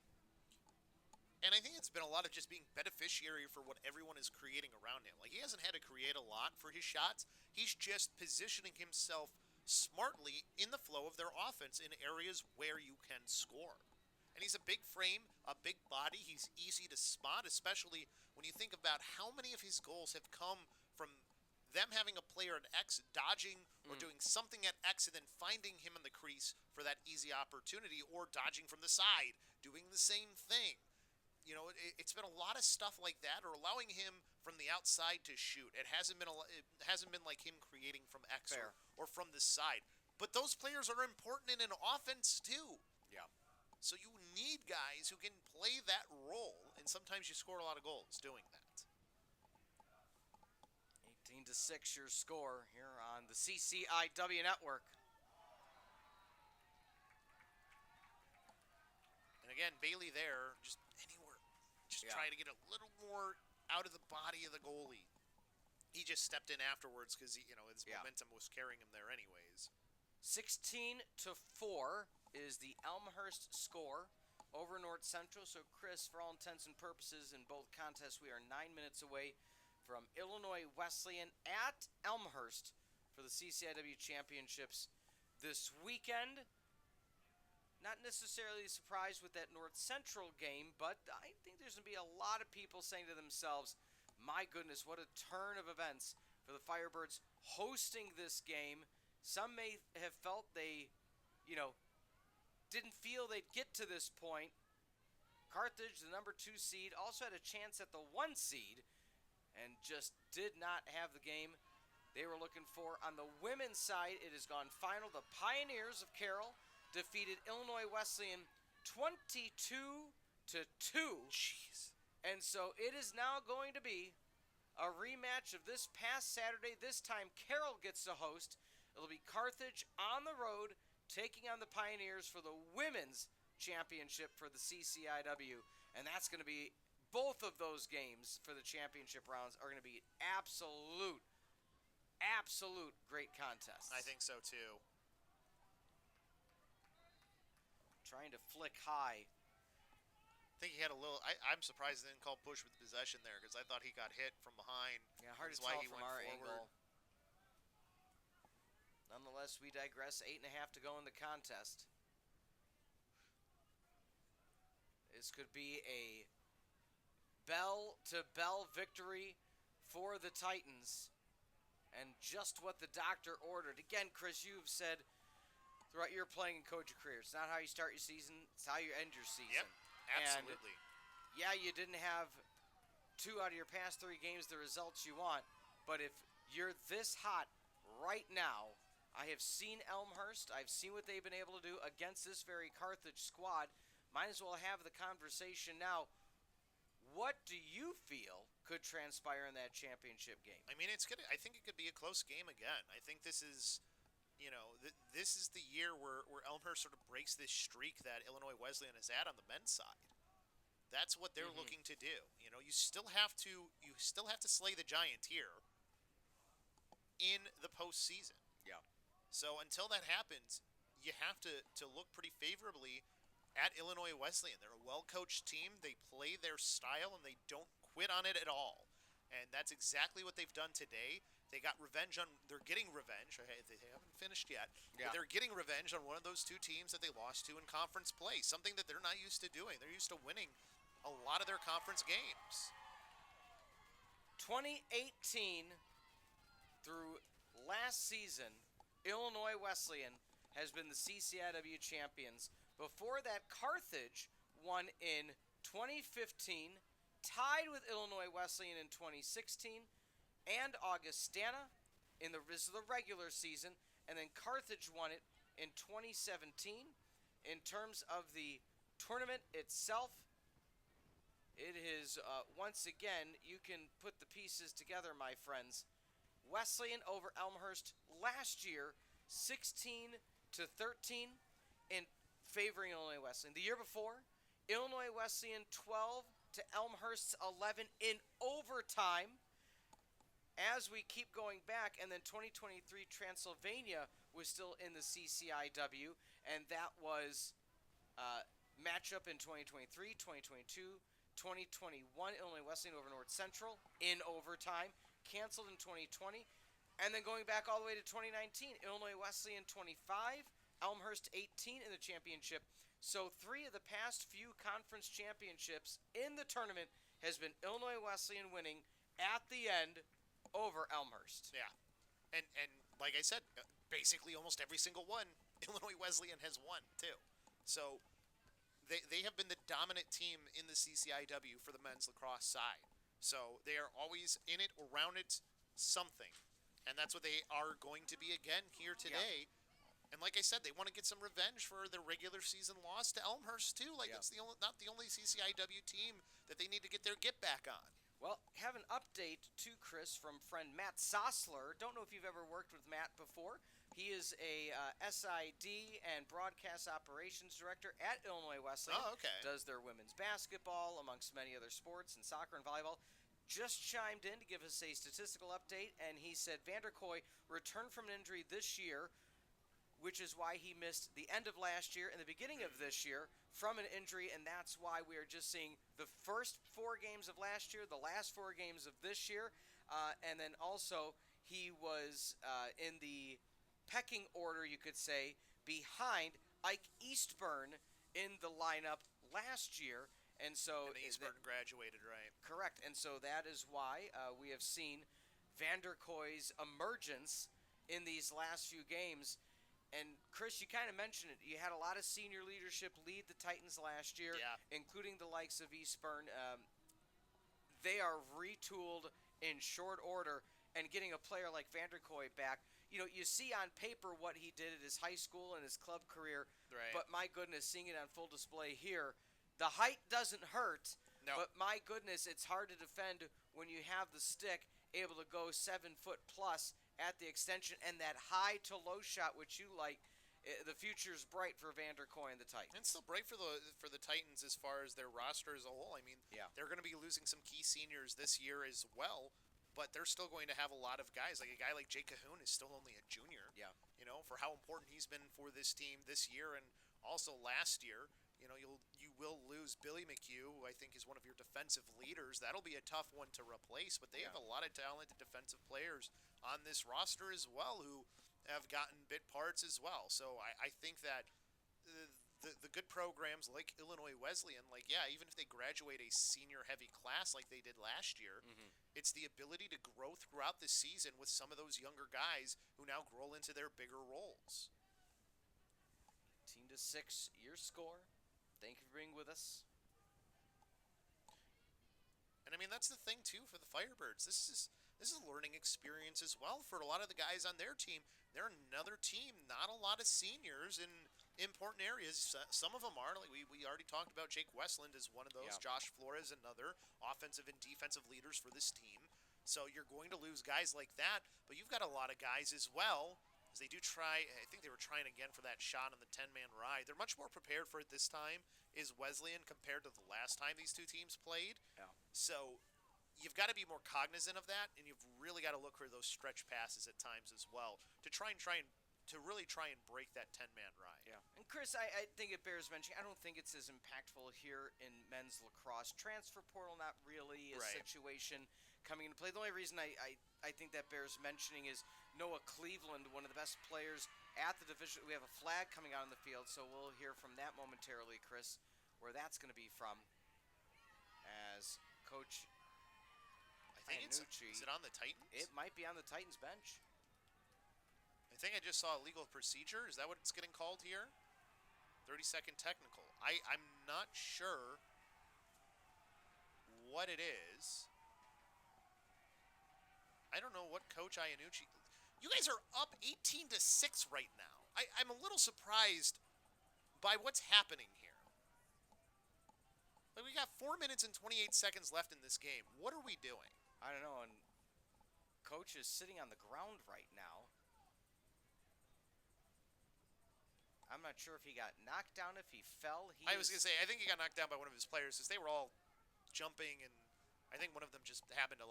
And I think it's been a lot of just being beneficiary for what everyone is creating around him. Like, he hasn't had to create a lot for his shots. He's just positioning himself smartly in the flow of their offense in areas where you can score. And he's a big frame, a big body. He's easy to spot, especially when you think about how many of his goals have come from them having a player at X dodging or doing something at X and then finding him in the crease for that easy opportunity, or dodging from the side, doing the same thing. It's been a lot of stuff like that, or allowing him from the outside to shoot. It hasn't been like him creating from X or from the side. But those players are important in an offense too.
Yeah.
So you need guys who can play that role, and sometimes you score a lot of goals doing that.
18-6 your score here on the CCIW network.
again, Bailey there, just anywhere, just trying to get a little more out of the body of the goalie. He just stepped in afterwards because his momentum was carrying him there anyways.
16-4 is the Elmhurst score over North Central. So, Chris, for all intents and purposes, in both contests, we are 9 minutes away from Illinois Wesleyan at Elmhurst for the CCIW Championships this weekend. Not necessarily surprised with that North Central game, but I think there's going to be a lot of people saying to themselves, my goodness, what a turn of events for the Firebirds hosting this game. Some may have felt they, didn't feel they'd get to this point. Carthage, the number 2 seed, also had a chance at the 1 seed and just did not have the game they were looking for. On the women's side, it has gone final. The Pioneers of Carroll defeated Illinois Wesleyan 22-2.
Jeez.
And so it is now going to be a rematch of this past Saturday. This time Carroll gets to host. It'll be Carthage on the road taking on the Pioneers for the women's championship for the CCIW. And that's going to be, both of those games for the championship rounds are going to be absolute great contests.
I think so too.
Trying to flick high.
I think he had a little. I'm surprised they didn't call push with possession there because I thought he got hit from behind.
Yeah, hard to
That's why
tell
he
from
went
our
forward.
angle. Nonetheless, we digress. 8.5 to go in the contest. This could be a bell-to-bell victory for the Titans. And just what the doctor ordered. Again, Chris, you've said throughout your playing and coaching career, it's not how you start your season, it's how you end your season.
Yep, absolutely.
And yeah, you didn't have 2 out of your past 3 games the results you want, but if you're this hot right now, I have seen Elmhurst, I've seen what they've been able to do against this very Carthage squad. Might as well have the conversation now. What do you feel could transpire in that championship game?
I mean, I think it could be a close game again. I think this is, this is the year where Elmhurst sort of breaks this streak that Illinois Wesleyan has had on the men's side. That's what they're looking to do. You still have to slay the giant here in the postseason.
Yeah.
So until that happens, you have to look pretty favorably at Illinois Wesleyan. They're a well-coached team. They play their style, and they don't quit on it at all. And that's exactly what they've done today. They're getting revenge. They haven't finished yet.
Yeah.
But they're getting revenge on one of those 2 teams that they lost to in conference play, something that they're not used to doing. They're used to winning a lot of their conference games.
2018 through last season, Illinois Wesleyan has been the CCIW champions. Before that, Carthage won in 2015, tied with Illinois Wesleyan in 2016, and Augustana in the regular season, and then Carthage won it in 2017. In terms of the tournament itself, it is, once again, you can put the pieces together, my friends. Wesleyan over Elmhurst last year, 16-13 in favoring Illinois Wesleyan. The year before, Illinois Wesleyan 12 to Elmhurst's 11 in overtime. As we keep going back, and then 2023 Transylvania was still in the CCIW, and that was matchup in 2023, 2022, 2021, Illinois Wesleyan over North Central in overtime, canceled in 2020, and then going back all the way to 2019, Illinois Wesleyan 25, Elmhurst 18 in the championship. So 3 of the past few conference championships in the tournament has been Illinois Wesleyan winning at the end over Elmhurst.
Yeah. And like I said, basically almost every single one, Illinois Wesleyan has won, too. So they have been the dominant team in the CCIW for the men's lacrosse side. So they are always in it, around it, something. And that's what they are going to be again here today. Yeah. And like I said, they want to get some revenge for their regular season loss to Elmhurst, too. Like, it's not the only CCIW team that they need to get their get back on.
Well, have an update, too, Chris, from friend Matt Sossler. Don't know if you've ever worked with Matt before. He is a SID and broadcast operations director at Illinois Wesleyan.
Oh, okay.
Does their women's basketball, amongst many other sports, and soccer and volleyball. Just chimed in to give us a statistical update, and he said Vanderkoy returned from an injury this year, which is why he missed the end of last year and the beginning of this year from an injury, and that's why we are just seeing the first 4 games of last year, the last 4 games of this year, and then also he was in the pecking order, you could say, behind Ike Eastburn in the lineup last year. And so
And Eastburn graduated, right?
correct. And so that is why we have seen Vanderkoy's emergence in these last few games. And Chris, you kind of mentioned it. You had a lot of senior leadership lead the Titans last year,
Yeah.
including the likes of Eastburn. They are retooled in short order, and getting a player like Vanderkoy back, you see on paper what he did at his high school and his club career,
Right.
but my goodness, seeing it on full display here, the height doesn't hurt,
No.
but my goodness, it's hard to defend when you have the stick able to go 7 foot plus at the extension and that high to low shot, which you like. The future's bright for Vanderkoy and the Titans.
And still bright for the Titans as far as their roster as a whole. I mean,
Yeah.
they're going to be losing some key seniors this year as well, but they're still going to have a lot of guys. Like a guy like Jake Cahoon is still only a junior.
Yeah.
For how important he's been for this team this year and also last year. You will lose Billy McHugh, who I think is one of your defensive leaders. That'll be a tough one to replace, but they have a lot of talented defensive players on this roster as well who have gotten bit parts as well. So I think that the good programs like Illinois Wesleyan, even if they graduate a senior-heavy class like they did last year, it's the ability to grow throughout the season with some of those younger guys who now grow into their bigger roles.
18-6, your score. Thank you for being with us.
And I mean that's the thing too for the Firebirds. This is a learning experience as well for a lot of the guys on their team. They're another team, not a lot of seniors in important areas. Some of them are. Like we already talked about Jake Westland as one of those.
Yeah.
Josh Flores, another offensive and defensive leaders for this team. So you're going to lose guys like that, but you've got a lot of guys as well. As they do try, I think they were trying again for that shot on the 10-man ride. They're much more prepared for it this time, is Wesleyan, compared to the last time these two teams played.
Yeah.
So you've got to be more cognizant of that, and you've really got to look for those stretch passes at times as well to really try and break that 10-man ride.
Yeah. And Chris, I think it bears mentioning, I don't think it's as impactful here in men's lacrosse. Transfer portal, not really a
Right.
situation coming into play. The only reason I think that bears mentioning is Noah Cleveland, one of the best players at the division. We have a flag coming out on the field, so we'll hear from that momentarily, Chris, where that's going to be from. As Coach
I think is it on the Titans?
It might be on the Titans bench.
I think I just saw a legal procedure. Is that what it's getting called here? 30-second technical. I'm not sure what it is. I don't know what Coach Iannucci... You guys are up 18-6 right now. I'm a little surprised by what's happening here. Like, we got 4 minutes and 28 seconds left in this game. What are we doing?
I don't know, and Coach is sitting on the ground right now. I'm not sure if he got knocked down, if he fell.
I was going to say, I think he got knocked down by one of his players because they were all jumping, and I think one of them just happened to,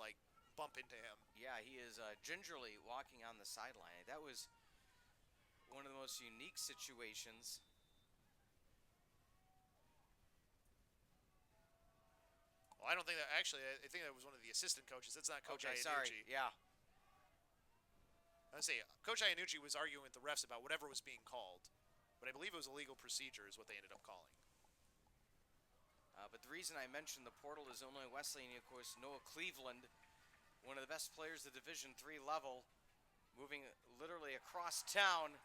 bump into him.
Yeah, he is gingerly walking on the sideline. That was one of the most unique situations.
Well, I don't think that, actually, I think that was one of the assistant coaches. That's not Coach
Okay,
Iannucci.
sorry. Yeah.
I was say Coach Iannucci was arguing with the refs about whatever was being called, but I believe it was a legal procedure is what they ended up calling.
But the reason I mentioned the portal is Illinois Wesleyan, of course, Noah Cleveland, one of the best players at Division III level, moving literally across town.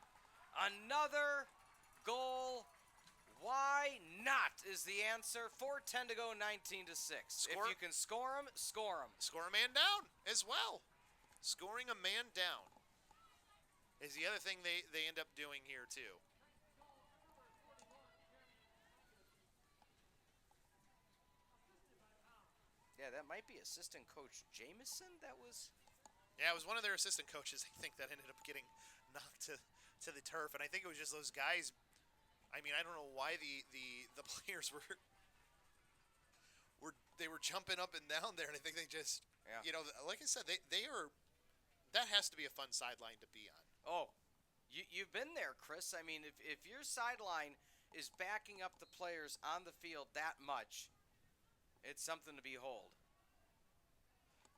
Another goal. Why not is the answer. 4:10 to go, 19-6. If you can score them, score them.
Score a man down as well. Scoring a man down is the other thing they end up doing here too.
Yeah, that might be assistant coach Jameson. That was...
Yeah, it was one of their assistant coaches, I think, that ended up getting knocked to the turf, and I think it was just those guys. I mean, I don't know why the players were they were jumping up and down there, and I think they just, like I said, they are. That has to be a fun sideline to be on.
Oh, you've been there, Chris. I mean, if your sideline is backing up the players on the field that much, it's something to behold.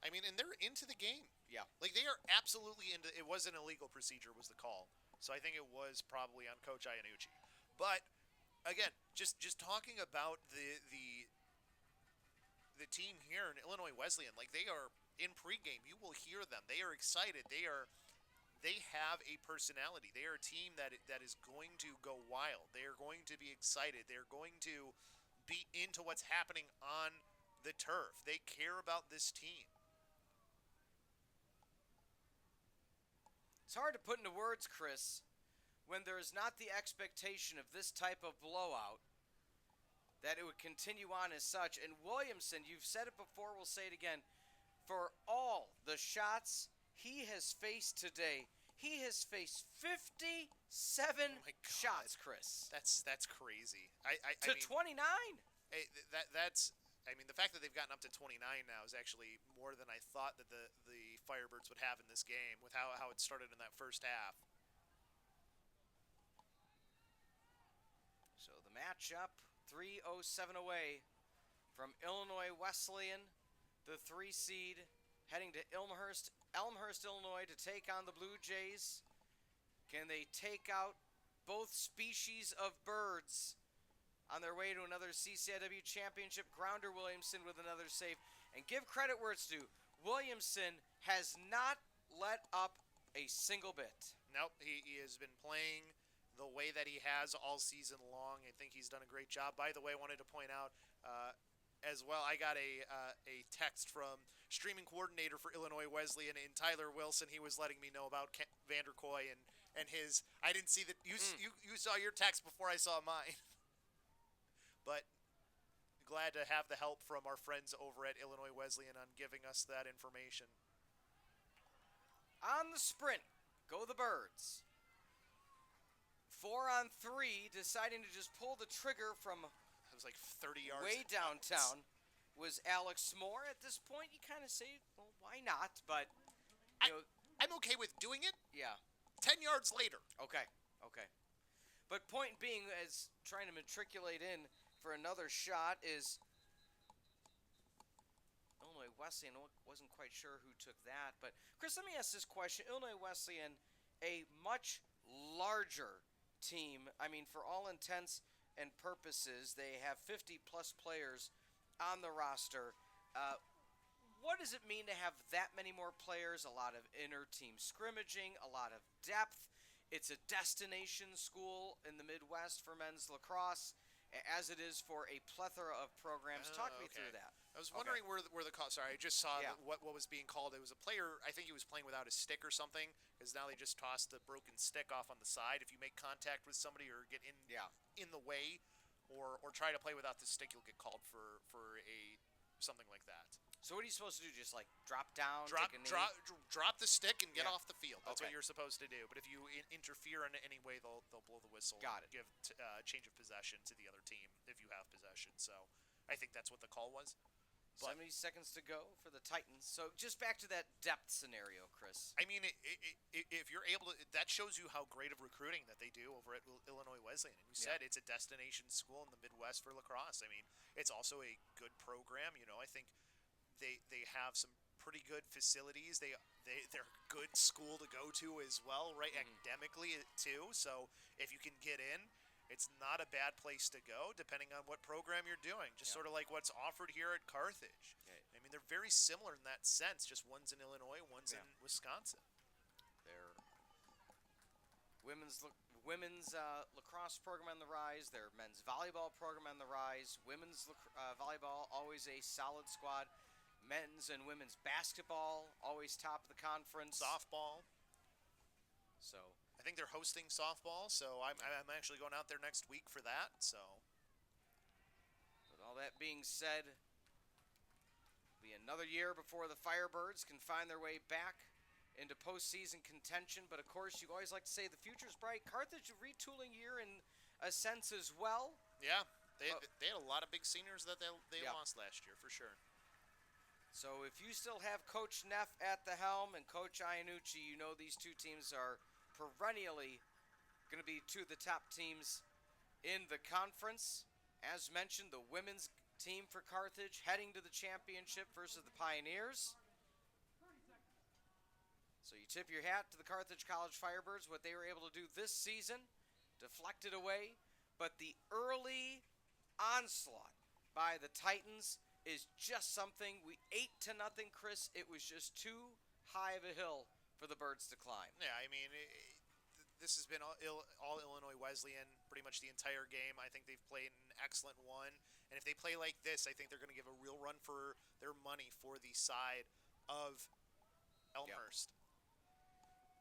I mean, and they're into the game.
Yeah.
Like, they are absolutely into it. Was an illegal procedure was the call. So I think it was probably on Coach Iannucci. But, again, just talking about the team here in Illinois Wesleyan, like, they are in pregame. You will hear them. They are excited. They have a personality. They are a team that is going to go wild. They are going to be excited. They are going to be into what's happening on the turf. They care about this team.
It's hard to put into words, Chris, when there is not the expectation of this type of blowout that it would continue on as such. And Williamson, you've said it before, we'll say it again, for all the shots he has faced today, he has faced 57 shots, Chris.
That's crazy. I
to
mean,
29.
Hey, that's. I mean, the fact that they've gotten up to 29 now is actually more than I thought that the Firebirds would have in this game with how it started in that first half.
So the matchup, 3:07 away from Illinois Wesleyan, the 3 seed, heading to Elmhurst, Illinois to take on the Blue Jays. Can they take out both species of birds on their way to another CCIW championship? Grounder Williamson with another save. And give credit where it's due. Williamson has not let up a single bit.
Nope, he has been playing the way that he has all season long. I think he's done a great job. By the way, I wanted to point out as well, I got a text from streaming coordinator for Illinois Wesleyan and Tyler Wilson. He was letting me know about Vanderkoy and his. I didn't see that you saw your text before I saw mine. But glad to have the help from our friends over at Illinois Wesleyan on giving us that information.
On the sprint, go the Birds. 4-on-3, deciding to just pull the trigger from
it was like 30 yards
way downtown was Alex Moore. At this point, you kind of say, well, why not? But
I'm okay with doing it.
Yeah.
10 yards later.
Okay. But point being, as trying to matriculate in for another shot is Illinois Wesleyan. Wasn't quite sure who took that. But, Chris, let me ask this question. Illinois Wesleyan, a much larger team. I mean, for all intents and purposes, they have 50-plus players on the roster. What does it mean to have that many more players? A lot of inter-team scrimmaging, a lot of depth. It's a destination school in the Midwest for men's lacrosse, as it is for a plethora of programs. Talk me through that.
I was wondering where the call. Sorry, I just saw
Yeah.
what was being called. It was a player. I think he was playing without a stick or something. Because now they just toss the broken stick off on the side. If you make contact with somebody or get in the way, or try to play without the stick, you'll get called for something like that.
So what are you supposed to do? Just like drop down,
drop
take a knee?
drop the stick and get
Yeah.
off the field. That's what
Okay.
you're supposed to do. But if you interfere in any way, they'll blow the whistle.
Got it.
Give change of possession to the other team if you have possession. So I think that's what the call was.
70 seconds to go for the Titans. So just back to that depth scenario, Chris.
I mean, if you're able to, that shows you how great of recruiting that they do over at Illinois Wesleyan. And you said it's a destination school in the Midwest for lacrosse. I mean, it's also a good program. I think they have some pretty good facilities. They're a good school to go to as well, right? Academically too. So if you can get in, it's not a bad place to go, depending on what program you're doing. Just sort of like what's offered here at Carthage.
Okay.
I mean, they're very similar in that sense. Just one's in Illinois, one's in Wisconsin.
Their women's lacrosse program on the rise. Their men's volleyball program on the rise. Women's volleyball, always a solid squad. Men's and women's basketball, always top of the conference.
Softball.
So
I think they're hosting softball, so I'm actually going out there next week for that. So,
with all that being said, it'll be another year before the Firebirds can find their way back into postseason contention. But of course, you always like to say the future's bright. Carthage, a retooling year in a sense as well.
Yeah, they had a lot of big seniors that they
Yeah.
lost last year, for sure.
So if you still have Coach Neff at the helm and Coach Iannucci, you know these two teams are perennially going to be two of the top teams in the conference. As mentioned, the women's team for Carthage heading to the championship versus the Pioneers. So you tip your hat to the Carthage College Firebirds, what they were able to do this season, deflected away. But the early onslaught by the Titans is just something. 8-0, Chris. It was just too high of a hill for the Birds to climb.
Yeah, I mean, this has been all Illinois Wesleyan pretty much the entire game. I think they've played an excellent one. And if they play like this, I think they're going to give a real run for their money for the side of Elmhurst.
Yep.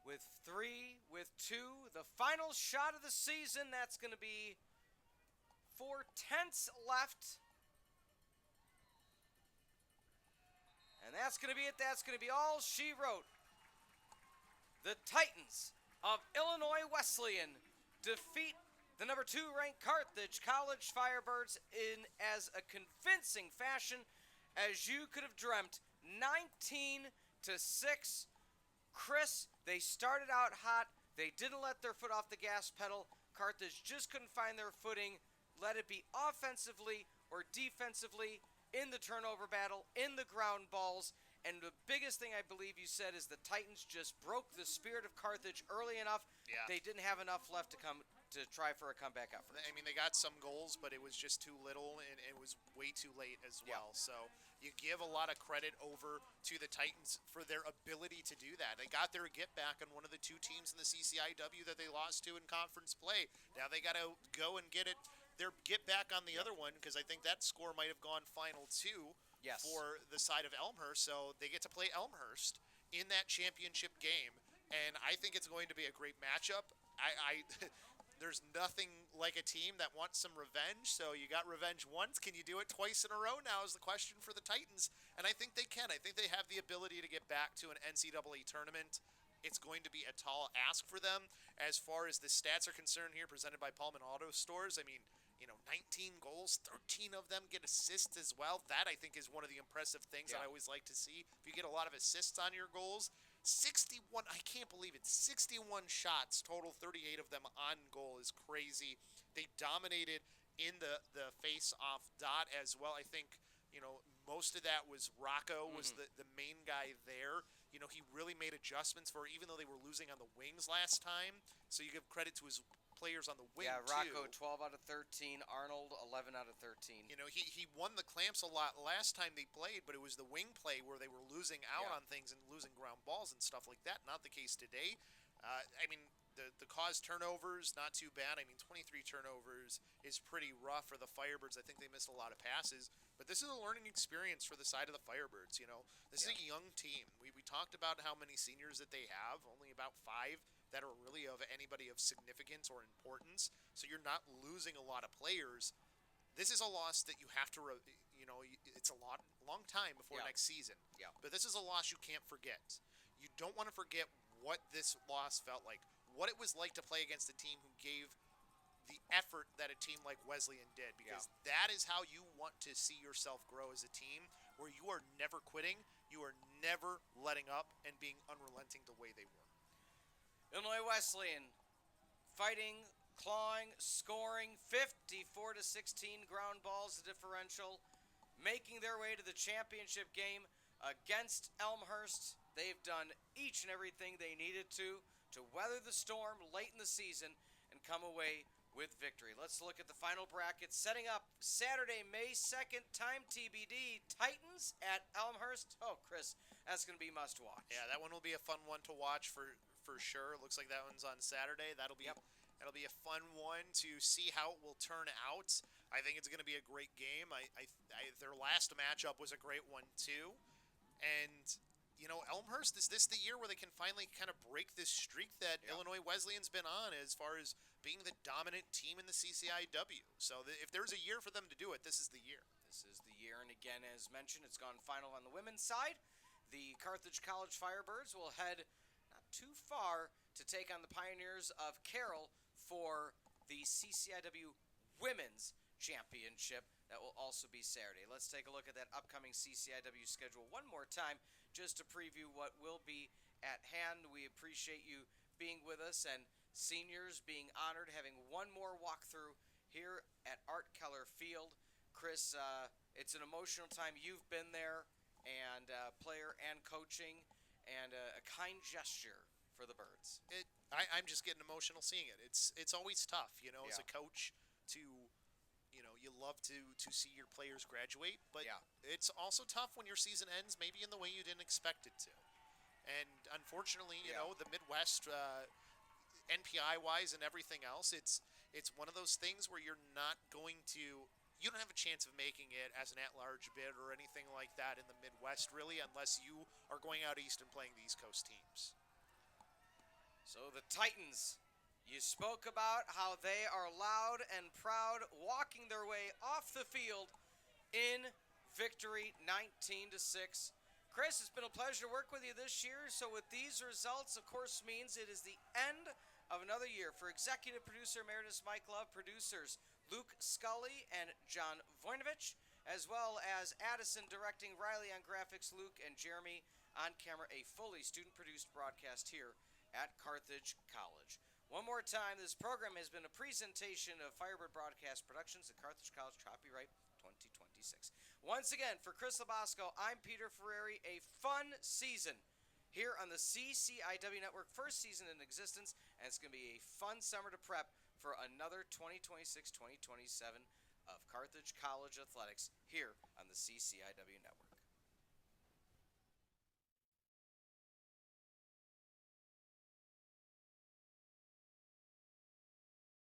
With 3, with 2, the final shot of the season. That's going to be 4/10 left. And that's going to be it. That's going to be all she wrote. The Titans of Illinois Wesleyan defeat the number 2 ranked Carthage College Firebirds in as a convincing fashion as you could have dreamt. 19-6. Chris, they started out hot. They didn't let their foot off the gas pedal. Carthage just couldn't find their footing. Let it be offensively or defensively, in the turnover battle, in the ground balls. And the biggest thing I believe you said is the Titans just broke the spirit of Carthage early enough.
Yeah.
They didn't have enough left to try for a comeback effort.
I mean, they got some goals, but it was just too little, and it was way too late as well. So you give a lot of credit over to the Titans for their ability to do that. They got their get back on one of the 2 teams in the CCIW that they lost to in conference play. Now they got to go and get their get back on the other one, because I think that score might have gone final 2 for the side of Elmhurst. So they get to play Elmhurst in that championship game, and I think it's going to be a great matchup. There's nothing like a team that wants some revenge. So you got revenge once. Can you do it twice in a row now is the question for the Titans. And I think they can. I think they have the ability to get back to an NCAA tournament. It's going to be a tall ask for them. As far as the stats are concerned here, presented by Pullman Auto Stores, I mean, 19 goals, 13 of them get assists as well. That, I think, is one of the impressive things that I always like to see. If you get a lot of assists on your goals, 61, I can't believe it, 61 shots total, 38 of them on goal is crazy. They dominated in the face-off dot as well. I think, most of that was Rocco was the main guy there. He really made adjustments for, even though they were losing on the wings last time. So you give credit to his players on the wing,
Rocco,
too.
12 out of 13. Arnold, 11 out of 13.
He won the clamps a lot last time they played, but it was the wing play where they were losing out on things and losing ground balls and stuff like that. Not the case today. I mean, the caused turnovers, not too bad. I mean, 23 turnovers is pretty rough for the Firebirds. I think they missed a lot of passes. But this is a learning experience for the side of the Firebirds, This is a young team. We talked about how many seniors that they have, only about 5 that are really of anybody of significance or importance. So you're not losing a lot of players. This is a loss that you have to, it's a long time before next season.
Yeah.
But this is a loss you can't forget. You don't want to forget what this loss felt like, what it was like to play against a team who gave the effort that a team like Wesleyan did, because that is how you want to see yourself grow as a team, where you are never quitting, you are never letting up and being unrelenting the way they were.
Illinois Wesleyan fighting, clawing, scoring, 54-16 ground balls the differential, making their way to the championship game against Elmhurst. They've done each and everything they needed to weather the storm late in the season and come away with victory. Let's look at the final bracket. Setting up Saturday, May 2nd, time TBD, Titans at Elmhurst. Oh, Chris, that's going to be must watch.
Yeah, that one will be a fun one to watch for sure. Looks like that one's on Saturday. That'll be a fun one to see how it will turn out. I think it's going to be a great game. Their last matchup was a great one too. And Elmhurst, is this the year where they can finally kind of break this streak that Illinois Wesleyan's been on as far as being the dominant team in the CCIW? So if there's a year for them to do it, this is the year.
This is the year, and again, as mentioned, it's gone final on the women's side. The Carthage College Firebirds will head too far to take on the Pioneers of Carroll for the CCIW Women's Championship. That will also be Saturday. Let's take a look at that upcoming CCIW schedule one more time just to preview what will be at hand. We appreciate you being with us and seniors being honored having one more walkthrough here at Art Keller Field. Chris, it's an emotional time. You've been there, and player and coaching, and a kind gesture for the Birds.
I'm just getting emotional seeing it. It's always tough, as a coach to, you love to see your players graduate, but it's also tough when your season ends maybe in the way you didn't expect it to. And unfortunately, the Midwest, NPI-wise and everything else, it's one of those things where you're not going to – you don't have a chance of making it as an at-large bid or anything like that in the Midwest, really, unless you are going out east and playing the East Coast teams.
So the Titans, you spoke about how they are loud and proud, walking their way off the field in victory, 19-6. Chris, it's been a pleasure to work with you this year. So with these results, of course, means it is the end of another year. For executive producer emeritus Mike Love, producers Luke Scully and John Voinovich, as well as Addison directing, Riley on graphics, Luke and Jeremy on camera, a fully student-produced broadcast here at Carthage College. One more time, this program has been a presentation of Firebird Broadcast Productions at Carthage College, copyright 2026. Once again, for Chris LoBosco, I'm Peter Ferreri. A fun season here on the CCIW Network, first season in existence, and it's going to be a fun summer to prep for another 2026-2027 of Carthage College Athletics here on the CCIW Network.